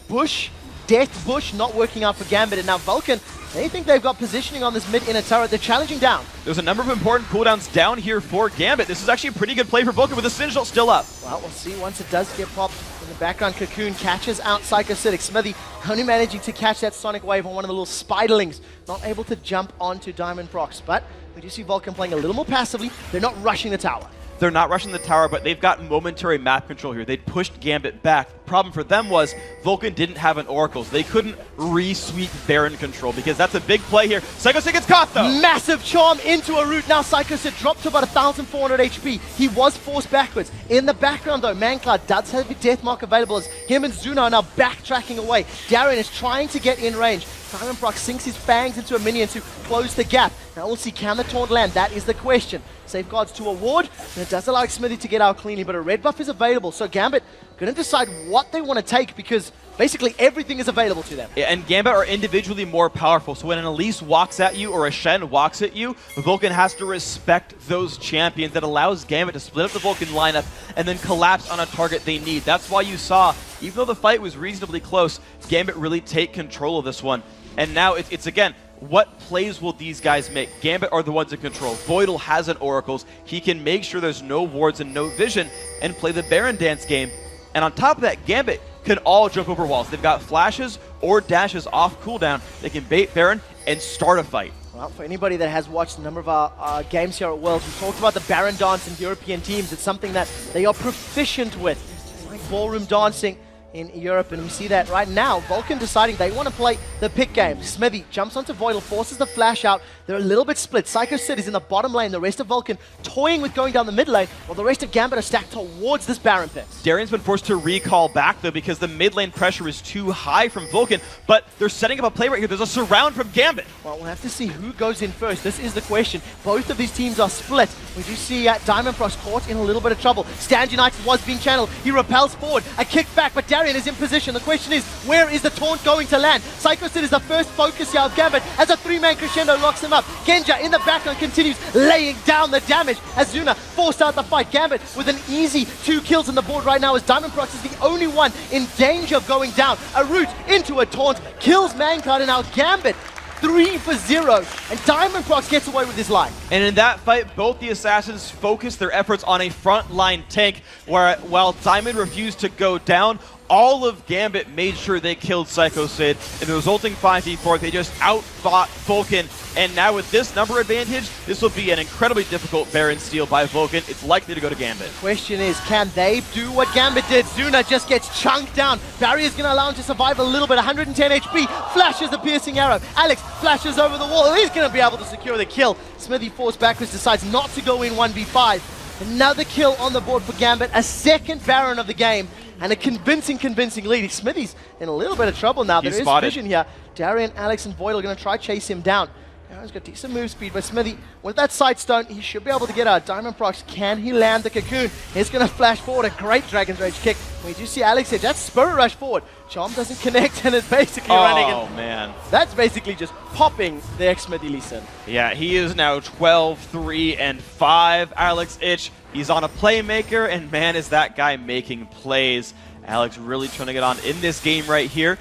bush, death bush, not working out for Gambit. And now Vulcun, they think they've got positioning on this mid-inner turret. They're challenging down. There's a number of important cooldowns down here for Gambit. This is actually a pretty good play for Vulcun with the Singe ult still up. Well, we'll see once it does get popped. In the background, Cocoon catches out Psycho Sid. Smithy only managing to catch that Sonic Wave on one of the little spiderlings. Not able to jump onto Diamond Procs, but we do see Vulcun playing a little more passively. They're not rushing the tower. They're not rushing the tower, but they've got momentary map control here. They pushed Gambit back. The problem for them was Vulcun didn't have an Oracle, so they couldn't re-sweep Baron control, because that's a big play here. Psycho Sid gets caught, though! Massive charm into a root. Now Psycho Sid dropped to about 1,400 HP. He was forced backwards. In the background, though, mancloud does have the Deathmark available as him and Zuna are now backtracking away. Darren is trying to get in range. Diamond Proc sinks his fangs into a minion to close the gap. Now we'll see, can the taunt land? That is the question. Safeguards to a ward, and it does allow Smithy to get out cleanly, but a red buff is available. So Gambit going to decide what they want to take, because basically everything is available to them. Yeah, and Gambit are individually more powerful, so when an Elise walks at you or a Shen walks at you, Vulcun has to respect those champions. That allows Gambit to split up the Vulcun lineup and then collapse on a target they need. That's why you saw, even though the fight was reasonably close, Gambit really take control of this one. And now it's again, what plays will these guys make? Gambit are the ones in control. Voidal has an Oracles. He can make sure there's no wards and no vision and play the Baron dance game. And on top of that, Gambit can all jump over walls. They've got flashes, or dashes off cooldown, they can bait Baron and start a fight. Well, for anybody that has watched a number of our games here at Worlds, we talked about the Baron dance in European teams. It's something that they are proficient with. It's like ballroom dancing in Europe, and we see that right now. Vulcun deciding they want to play the pick game. Smithy jumps onto Voidal, forces the flash out. They're a little bit split. Psycho Sid is in the bottom lane. The rest of Vulcun toying with going down the mid lane, while the rest of Gambit are stacked towards this Baron pick. Darian's been forced to recall back, though, because the mid lane pressure is too high from Vulcun, but they're setting up a play right here. There's a surround from Gambit. Well, we'll have to see who goes in first. This is the question. Both of these teams are split. We do see Diamond Frost caught in a little bit of trouble. Stand United was being channeled. He repels forward. A kick back, but Darian is in position. The question is, where is the taunt going to land? Psycho Sid is the first focus here of Gambit as a three-man crescendo locks him up. Genja in the background continues laying down the damage as Zuna forced out the fight. Gambit with an easy 2 kills on the board right now as Diamond Frost is the only one in danger of going down. A root into a taunt kills mancloud, and now Gambit 3 for 0, and Diamond Frost gets away with his life. And in that fight, both the Assassins focused their efforts on a frontline tank, where while Diamond refused to go down, all of Gambit made sure they killed Psycho Sid. In the resulting 5v4, they just outfought Vulcun. And now with this number advantage, this will be an incredibly difficult Baron steal by Vulcun. It's likely to go to Gambit. Question is, can they do what Gambit did? Zuna just gets chunked down. Barrier's going to allow him to survive a little bit. 110 HP, flashes the piercing arrow. Alex flashes over the wall. He's going to be able to secure the kill. Smithy forced backwards, decides not to go in 1v5. Another kill on the board for Gambit. A second Baron of the game. And a convincing lead. Smithy's in a little bit of trouble now. There is vision here. Darian, Alex, and Voidal are going to try chase him down. Darren's got decent move speed, but Smithy, with that side stone, he should be able to get out. Diamond Frost, can he land the cocoon? He's going to flash forward, a great Dragon's Rage kick. We do see Alex here, that's Spirit Rush forward. Charm doesn't connect, and it's basically running. Oh, man. That's basically just popping the ex-Smithy Lee Sin. Yeah, he is now 12, 3, and 5. Alex Ich, he's on a playmaker, and man, is that guy making plays. Alex really trying to get on in this game right here.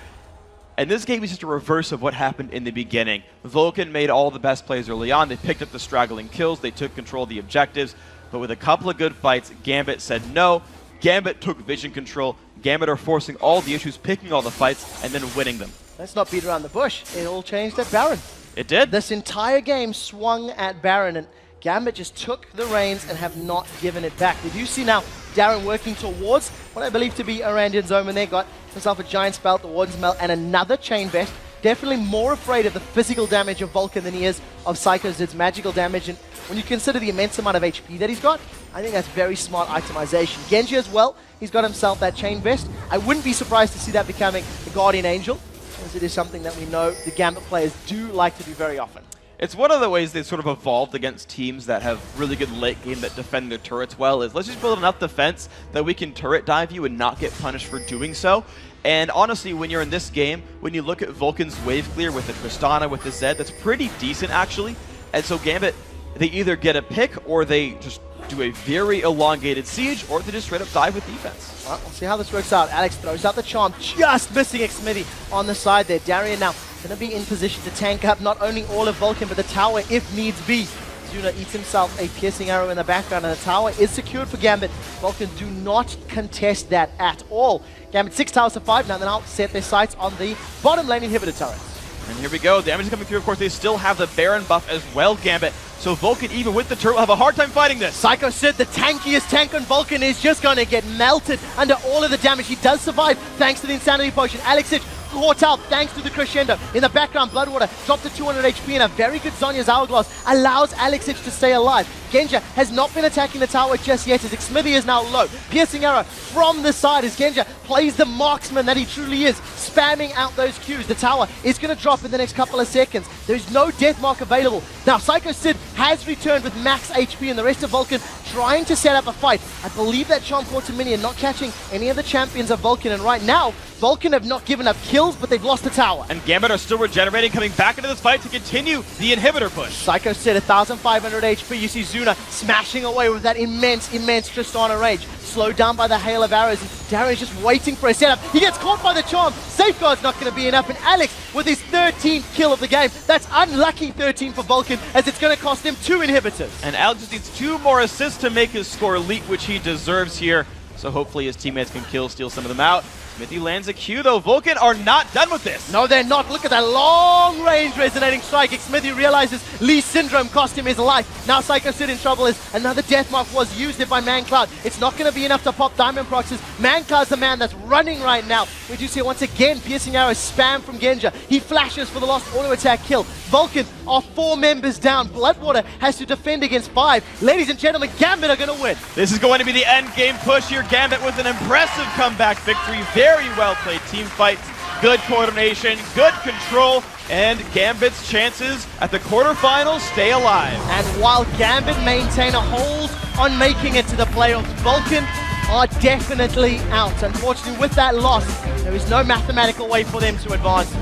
And this game is just a reverse of what happened in the beginning. Vulcun made all the best plays early on. They picked up the straggling kills. They took control of the objectives. But with a couple of good fights, Gambit said no. Gambit took vision control. Gambit are forcing all the issues, picking all the fights, and then winning them. Let's not beat around the bush. It all changed at Baron. It did. This entire game swung at Baron, and Gambit just took the reins and have not given it back. We do see now Darren working towards what I believe to be a Randian zone, when they got himself a giant spell, the Warden's Melt, and another chain vest. Definitely more afraid of the physical damage of Vulcun than he is of Psycho Zid's magical damage. And when you consider the immense amount of HP that he's got, I think that's very smart itemization. Genja as well, he's got himself that chain vest. I wouldn't be surprised to see that becoming the Guardian Angel, as it is something that we know the Gambit players do like to do very often. It's one of the ways they've sort of evolved against teams that have really good late game that defend their turrets well, is let's just build enough defense that we can turret dive you and not get punished for doing so. And honestly, when you're in this game, when you look at Vulcan's wave clear with the Tristana, with the Zed, that's pretty decent actually. And so Gambit, they either get a pick or they just do a very elongated siege, or they just straight up dive with defense. Well, we'll see how this works out. Alex throws out the charm, just missing Xmithy on the side there. Darian now going to be in position to tank up not only all of Vulcun, but the tower if needs be. Zuna eats himself a piercing arrow in the background, and the tower is secured for Gambit. Vulcun do not contest that at all. Gambit 6 towers to 5 now. They now set their sights on the bottom lane inhibitor turrets. And here we go. Damage is coming through. Of course, they still have the Baron buff as well, Gambit. So Vulcun, even with the turret, will have a hard time fighting this. Psycho Sid, the tankiest tank on Vulcun, is just going to get melted under all of the damage. He does survive thanks to the Insanity Potion. Alex Ich caught out thanks to the crescendo. In the background, Bloodwater dropped to 200 HP, and a very good Zhonya's Hourglass allows Alex Ich to stay alive. Genja has not been attacking the tower just yet, as Xmithy is now low. Piercing arrow from the side as Genja plays the marksman that he truly is, spamming out those Qs. The tower is going to drop in the next couple of seconds. There's no death mark available. Now Psycho Sid has returned with max HP, and the rest of Vulcun trying to set up a fight. I believe that Charm caught a minion, not catching any of the champions of Vulcun, and right now, Vulcun have not given up kills, but they've lost the tower. And Gambit are still regenerating, coming back into this fight to continue the inhibitor push. Psycho Sid, 1,500 HP. You see Zuna smashing away with that immense Tristana rage. Slowed down by the hail of arrows. Darren's just waiting for a setup. He gets caught by the charm. Safeguard's not going to be enough. And Alex with his 13th kill of the game. That's unlucky 13 for Vulcun, as it's going to cost him 2 inhibitors. And Alex just needs 2 more assists to make his score elite, which he deserves here. So hopefully his teammates can steal some of them out. Smithy lands a Q, though. Vulcun are not done with this. No, they're not. Look at that long-range resonating strike. Smithy realizes Lee's Syndrome cost him his life. Now Psycho Sid in trouble as another death mark was used there by mancloud. It's not going to be enough to pop Diamond Proxes. mancloud's the man that's running right now. We do see once again piercing arrow spam from Genja. He flashes for the lost auto attack kill. Vulcun are 4 members down. Bloodwater has to defend against 5. Ladies and gentlemen, Gambit are going to win. This is going to be the end game push here. Gambit with an impressive comeback victory. Very well played team fight. Good coordination, good control, and Gambit's chances at the quarterfinals stay alive. And while Gambit maintain a hold on making it to the playoffs, Vulcun are definitely out. Unfortunately, with that loss, there is no mathematical way for them to advance.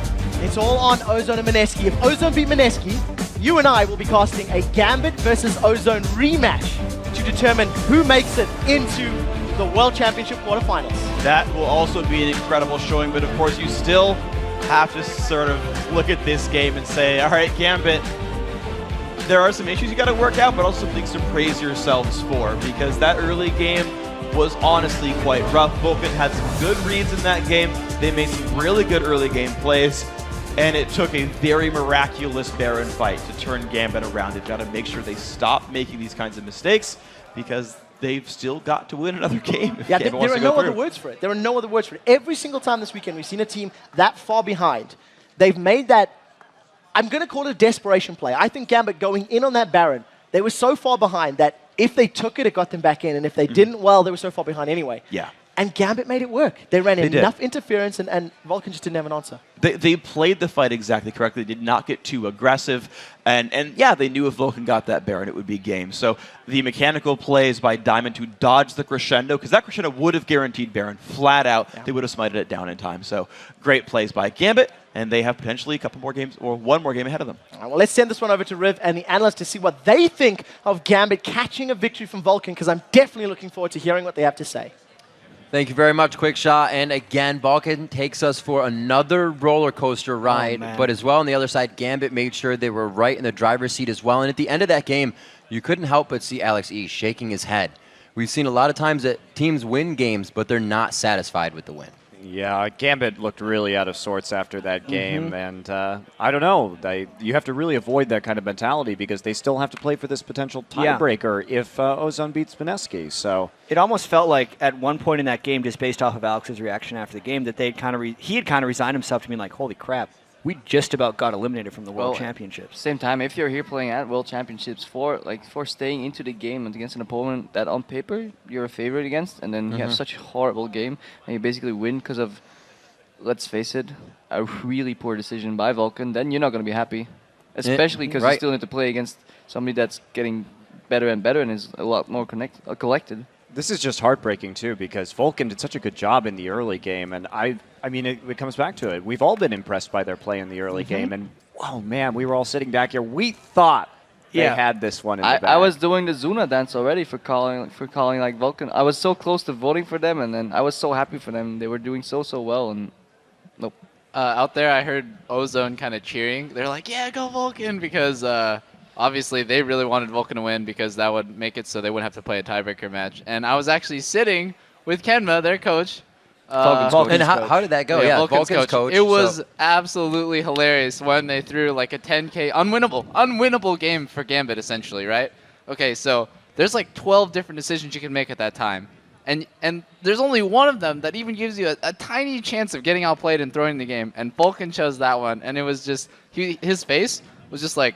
It's all on Ozone and Mineski. If Ozone beat Mineski, you and I will be casting a Gambit versus Ozone rematch to determine who makes it into the World Championship quarterfinals. That will also be an incredible showing, but of course you still have to sort of look at this game and say, all right, Gambit, there are some issues you got to work out, but also things to praise yourselves for, because that early game was honestly quite rough. Vulcun had some good reads in that game. They made some really good early game plays, and it took a very miraculous Baron fight to turn Gambit around. They've got to make sure they stop making these kinds of mistakes, because they've still got to win another game. Yeah, there are no other words for it. There are no other words for it. Every single time this weekend we've seen a team that far behind. They've made that, I'm going to call it a desperation play. I think Gambit going in on that Baron, they were so far behind that if they took it, it got them back in. And if they didn't, well, they were so far behind anyway. Yeah. And Gambit made it work. They ran enough interference, and Vulcun just didn't have an answer. They played the fight exactly correctly. They did not get too aggressive. And yeah, they knew if Vulcun got that Baron, it would be game. So the mechanical plays by Diamond to dodge the crescendo, because that crescendo would have guaranteed Baron flat out. Yeah. They would have smited it down in time. So great plays by Gambit, and they have potentially a couple more games, or one more game ahead of them. All right, well, let's send this one over to Riv and the analysts to see what they think of Gambit catching a victory from Vulcun, because I'm definitely looking forward to hearing what they have to say. Thank you very much, Quick Shot. And again, Vulcun takes us for another roller coaster ride. But as well, on the other side, Gambit made sure they were right in the driver's seat as well. And at the end of that game, you couldn't help but see Alex E shaking his head. We've seen a lot of times that teams win games, but they're not satisfied with the win. Yeah, Gambit looked really out of sorts after that game, and I don't know. You have to really avoid that kind of mentality, because they still have to play for this potential tiebreaker if Ozone beats Mineski. So it almost felt like at one point in that game, just based off of Alex's reaction after the game, that he had kind of resigned himself to being like, holy crap, we just about got eliminated from the World Championships. Same time, if you're here playing at World Championships for staying into the game against an opponent that on paper you're a favorite against, and then you have such a horrible game, and you basically win because of, let's face it, a really poor decision by Vulcun, then you're not going to be happy. Especially because you still need to play against somebody that's getting better and better and is a lot more collected. This is just heartbreaking, too, because Vulcun did such a good job in the early game, and I mean, it comes back to it. We've all been impressed by their play in the early game, and, oh, man, we were all sitting back here. We thought they had this one in the bag. I was doing the Zuna dance already for calling like Vulcun. I was so close to voting for them, and then I was so happy for them. They were doing so well, and nope. Out there, I heard Ozone kind of cheering. They're like, yeah, go Vulcun, because obviously they really wanted Vulcun to win, because that would make it so they wouldn't have to play a tiebreaker match. And I was actually sitting with Kog'Maw, their coach. And how did that go? Yeah, Vulcan's coach. It was absolutely hilarious when they threw like a 10K unwinnable game for Gambit, essentially, right? Okay, so there's like 12 different decisions you can make at that time. And there's only one of them that even gives you a tiny chance of getting outplayed and throwing the game. And Vulcun chose that one, and it was just, his face was just like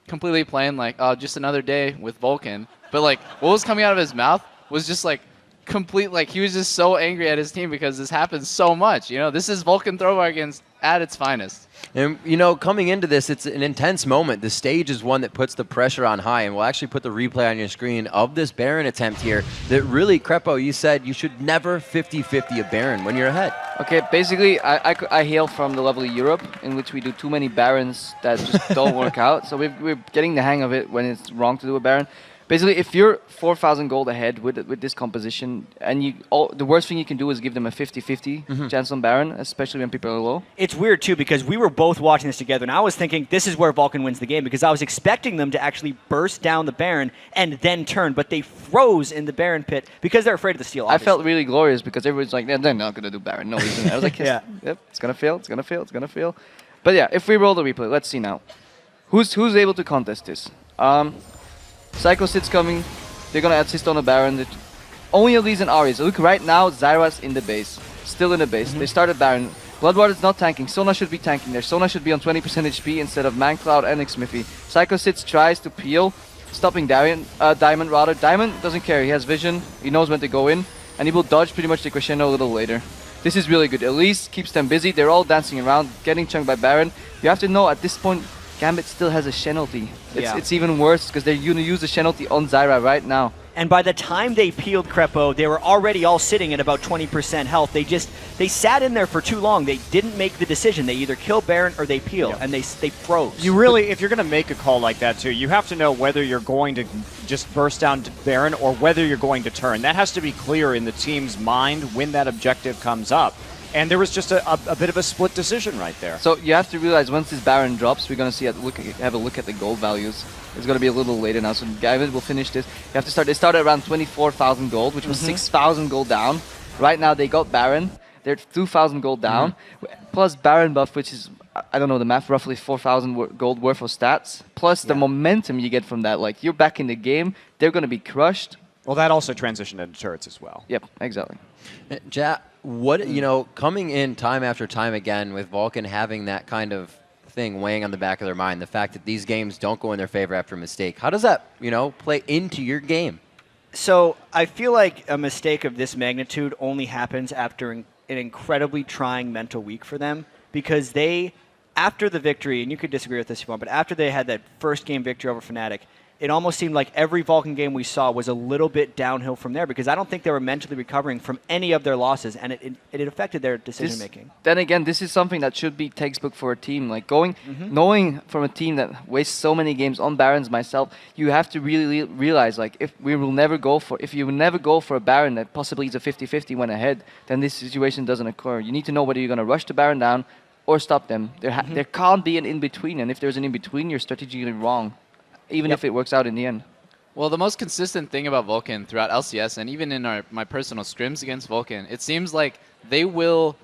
completely plain, like, oh, just another day with Vulcun. But like, what was coming out of his mouth was just like, complete, like, he was just so angry at his team because this happens so much. You know, this is Vulcun TechBargains at its finest. And, you know, coming into this, it's an intense moment. The stage is one that puts the pressure on high, and we'll actually put the replay on your screen of this Baron attempt here that really, Crepo, you said you should never 50-50 a Baron when you're ahead. Okay, basically, I hail from the level of Europe, in which we do too many Barons that just don't work out. So we're getting the hang of it when it's wrong to do a Baron. basically, if you're 4,000 gold ahead with this composition, and the worst thing you can do is give them a 50-50 chance on Baron, especially when people are low. It's weird, too, because we were both watching this together, and I was thinking this is where Vulcun wins the game, because I was expecting them to actually burst down the Baron and then turn, but they froze in the Baron pit because they're afraid of the steal, obviously. I felt really glorious because everyone's like, they're not going to do Baron. No reason. I was like, yeah. Yep, it's going to fail, it's going to fail, it's going to fail. But yeah, if we roll the replay, let's see now. Who's able to contest this? Psycho Sid's coming. They're going to assist on the Baron. Only Elise and Aries. Look, right now, Zyra's in the base. Still in the base. They started Baron. Bloodwater's not tanking. Sona should be tanking there. Sona should be on 20% HP instead of mancloud and Xmithy. Psycho Sids tries to peel, stopping Diamond rather. Diamond doesn't care. He has vision. He knows when to go in. And he will dodge pretty much the crescendo a little later. This is really good. Elise keeps them busy. They're all dancing around, getting chunked by Baron. You have to know at this point, Gambit still has a Shenalty. It's even worse because they're going to use the Shenalty on Zyra right now. And by the time they peeled Crepo, they were already all sitting at about 20% health. They sat in there for too long. They didn't make the decision. They either kill Baron or they peel, and they froze. You really, if you're going to make a call like that too, you have to know whether you're going to just burst down to Baron or whether you're going to turn. That has to be clear in the team's mind when that objective comes up. And there was just a bit of a split decision right there. So you have to realize once this Baron drops, we're going to see have a look at the gold values. It's going to be a little later now, so Gambit will finish this. You have to start. They started around 24,000 gold, which was 6,000 gold down. Right now they got Baron. They're 2,000 gold down, plus Baron buff, which is, I don't know the math, roughly 4,000 gold worth of stats, plus the momentum you get from that. Like, you're back in the game, they're going to be crushed. Well, that also transitioned into turrets as well. Yep, exactly. What, you know, coming in time after time again with Vulcun having that kind of thing weighing on the back of their mind, the fact that these games don't go in their favor after a mistake, how does that, you know, play into your game? So I feel like a mistake of this magnitude only happens after an incredibly trying mental week for them, because they, after the victory, and you could disagree with this if you want, but after they had that first game victory over Fnatic, it almost seemed like every Vulcun game we saw was a little bit downhill from there, because I don't think they were mentally recovering from any of their losses, and it affected their decision-making. Then again, this is something that should be textbook for a team. Like knowing from a team that wastes so many games on Barons myself, you have to really realize, like, if you never go for a Baron that possibly is a 50-50 when ahead, then this situation doesn't occur. You need to know whether you're going to rush the Baron down or stop them. There can't be an in-between, and if there's an in-between, you're strategically wrong, even if it works out in the end. Well, the most consistent thing about Vulcun throughout LCS and even in my personal scrims against Vulcun, it seems like they will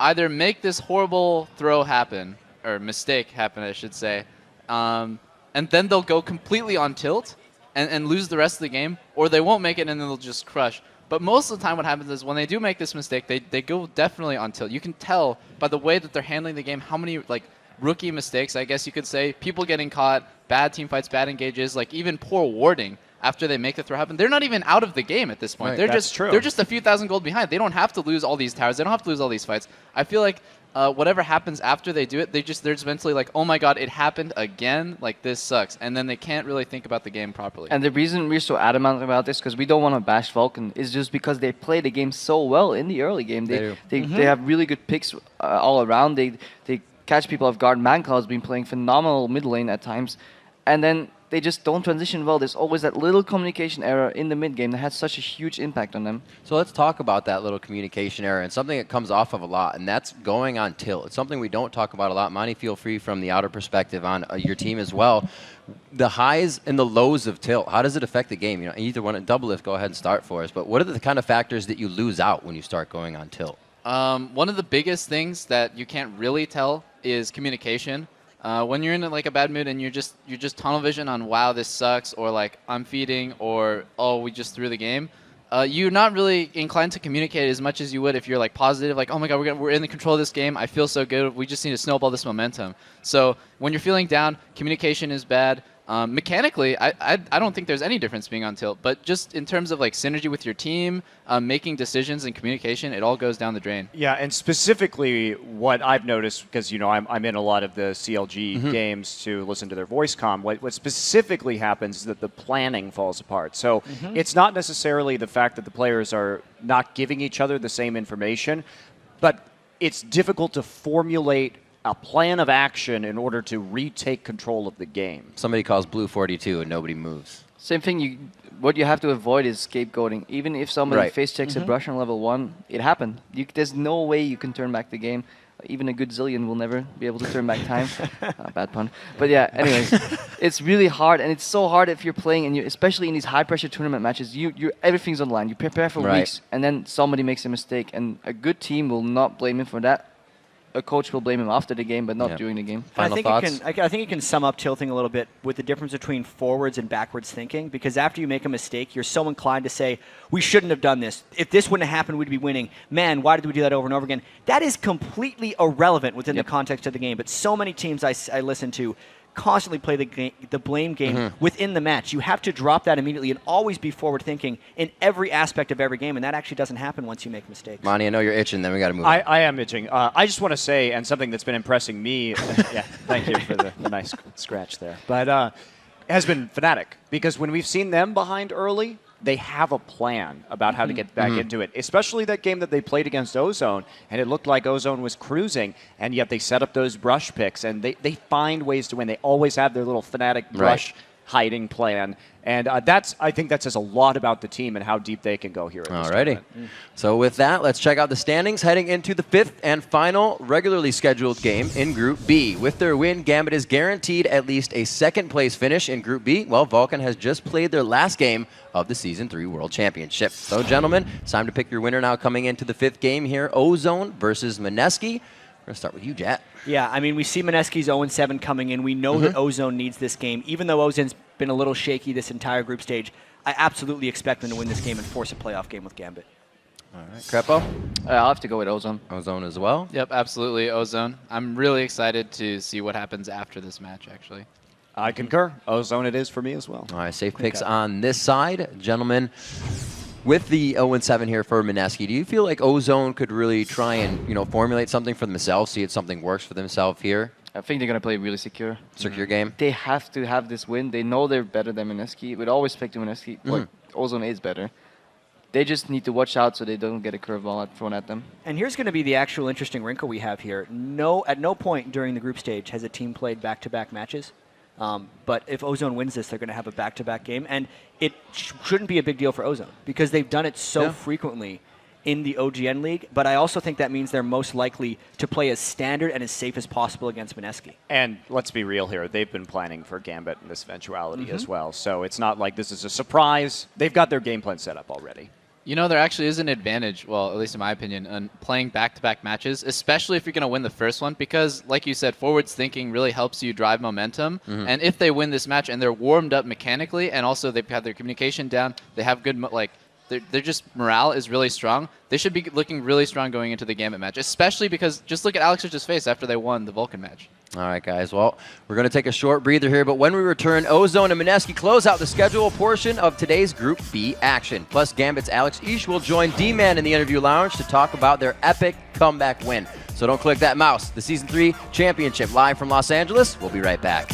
either make this horrible throw happen, or mistake happen, I should say, and then they'll go completely on tilt and lose the rest of the game, or they won't make it and then they'll just crush. But most of the time what happens is when they do make this mistake, they go definitely on tilt. You can tell by the way that they're handling the game how many, like, rookie mistakes, I guess you could say, people getting caught, bad team fights, bad engages, like even poor warding after they make the throw happen. They're not even out of the game at this point. Right, they're just a few thousand gold behind. They don't have to lose all these towers. They don't have to lose all these fights. I feel like whatever happens after they do it, they're just mentally like, oh my god, it happened again. Like, this sucks, and then they can't really think about the game properly. And the reason we're so adamant about this, because we don't want to bash Vulcun, is just because they play the game so well in the early game. They have really good picks all around. They catch people off guard. mancloud's been playing phenomenal mid lane at times, and then they just don't transition well. There's always that little communication error in the mid game that has such a huge impact on them. So let's talk about that little communication error and something that comes off of a lot, and that's going on tilt. It's something we don't talk about a lot. Monty, feel free from the outer perspective on your team as well. The highs and the lows of tilt, how does it affect the game? You know, either one, Double Lift, go ahead and start for us. But what are the kind of factors that you lose out when you start going on tilt? One of the biggest things that you can't really tell is communication. When you're in like a bad mood and you're just tunnel vision on, wow, this sucks, or like, I'm feeding, or, oh, we just threw the game, you're not really inclined to communicate as much as you would if you're like positive, like, oh my god, we're in the control of this game, I feel so good, we just need to snowball this momentum. So when you're feeling down, communication is bad. Mechanically, I don't think there's any difference being on tilt, but just in terms of like synergy with your team, making decisions and communication, it all goes down the drain. Yeah, and specifically what I've noticed, because you know I'm in a lot of the CLG games to listen to their voice comm, what specifically happens is that the planning falls apart. So it's not necessarily the fact that the players are not giving each other the same information, but it's difficult to formulate a plan of action in order to retake control of the game. Somebody calls blue 42 and nobody moves. Same thing. What you have to avoid is scapegoating. Even if somebody face checks a brush on level 1, it happened. There's no way you can turn back the game. Even a good Zillion will never be able to turn back time. Bad pun. But yeah, anyways, it's really hard, and it's so hard if you're playing, and especially in these high-pressure tournament matches, everything's on the line. You prepare for weeks, and then somebody makes a mistake, and a good team will not blame him for that. A coach will blame him after the game, but not during the game. I think you can sum up tilting a little bit with the difference between forwards and backwards thinking, because after you make a mistake, you're so inclined to say, we shouldn't have done this. If this wouldn't have happened, we'd be winning. Man, why did we do that over and over again? That is completely irrelevant within the context of the game, but so many teams I listen to constantly play the blame game within the match. You have to drop that immediately and always be forward thinking in every aspect of every game, and that actually doesn't happen once you make mistakes. Monty, I know you're itching, then we got to move on. I am itching. I just want to say, and something that's been impressing me, yeah, thank you for the nice scratch there, but has been Fnatic, because when we've seen them behind early, they have a plan about how to get back into it, especially that game that they played against Ozone, and it looked like Ozone was cruising, and yet they set up those brush picks, and they find ways to win. They always have their little Fnatic brush hiding plan, and I think that says a lot about the team and how deep they can go here at this tournament. So with that, let's check out the standings heading into the 5th and final regularly scheduled game in Group B. With their win, Gambit is guaranteed at least a 2nd place finish in Group B, while Vulcun has just played their last game of the Season 3 World Championship. So gentlemen, it's time to pick your winner now coming into the 5th game here. Ozone versus Maneski. We're going to start with you, Jat. Yeah, I mean, we see Maneski's 0-7 coming in. We know that Ozone needs this game. Even though Ozone's been a little shaky this entire group stage, I absolutely expect them to win this game and force a playoff game with Gambit. All right, Crepo? I'll have to go with Ozone. Ozone as well? Yep, absolutely, Ozone. I'm really excited to see what happens after this match, actually. I concur. Ozone it is for me as well. All right, safe picks on this side. Gentlemen, with the 0-7 here for Maneski, do you feel like Ozone could really try and formulate something for themselves, see if something works for themselves here? I think they're going to play really secure. Secure game? They have to have this win. They know they're better than Maneski. With all respect to Maneski, but Ozone is better. They just need to watch out so they don't get a curveball thrown at them. And here's going to be the actual interesting wrinkle we have here. At no point during the group stage has a team played back-to-back matches. But if Ozone wins this, they're going to have a back-to-back game. And it shouldn't be a big deal for Ozone because they've done it so frequently in the OGN League. But I also think that means they're most likely to play as standard and as safe as possible against Maneski. And let's be real here. They've been planning for Gambit in this eventuality as well. So it's not like this is a surprise. They've got their game plan set up already. You know, there actually is an advantage, well, at least in my opinion, on playing back-to-back matches, especially if you're going to win the first one, because, like you said, forwards thinking really helps you drive momentum. And if they win this match and they're warmed up mechanically, and also they've had their communication down, they have good, they're just morale is really strong. They should be looking really strong going into the Gambit match, especially because just look at Alex's face after they won the Vulcun match. All right, guys. Well, we're going to take a short breather here, but when we return, Ozone and Maneski close out the schedule portion of today's Group B action. Plus, Gambit's Alex Ish will join D-Man in the interview lounge to talk about their epic comeback win. So don't click that mouse. The Season 3 Championship live from Los Angeles. We'll be right back.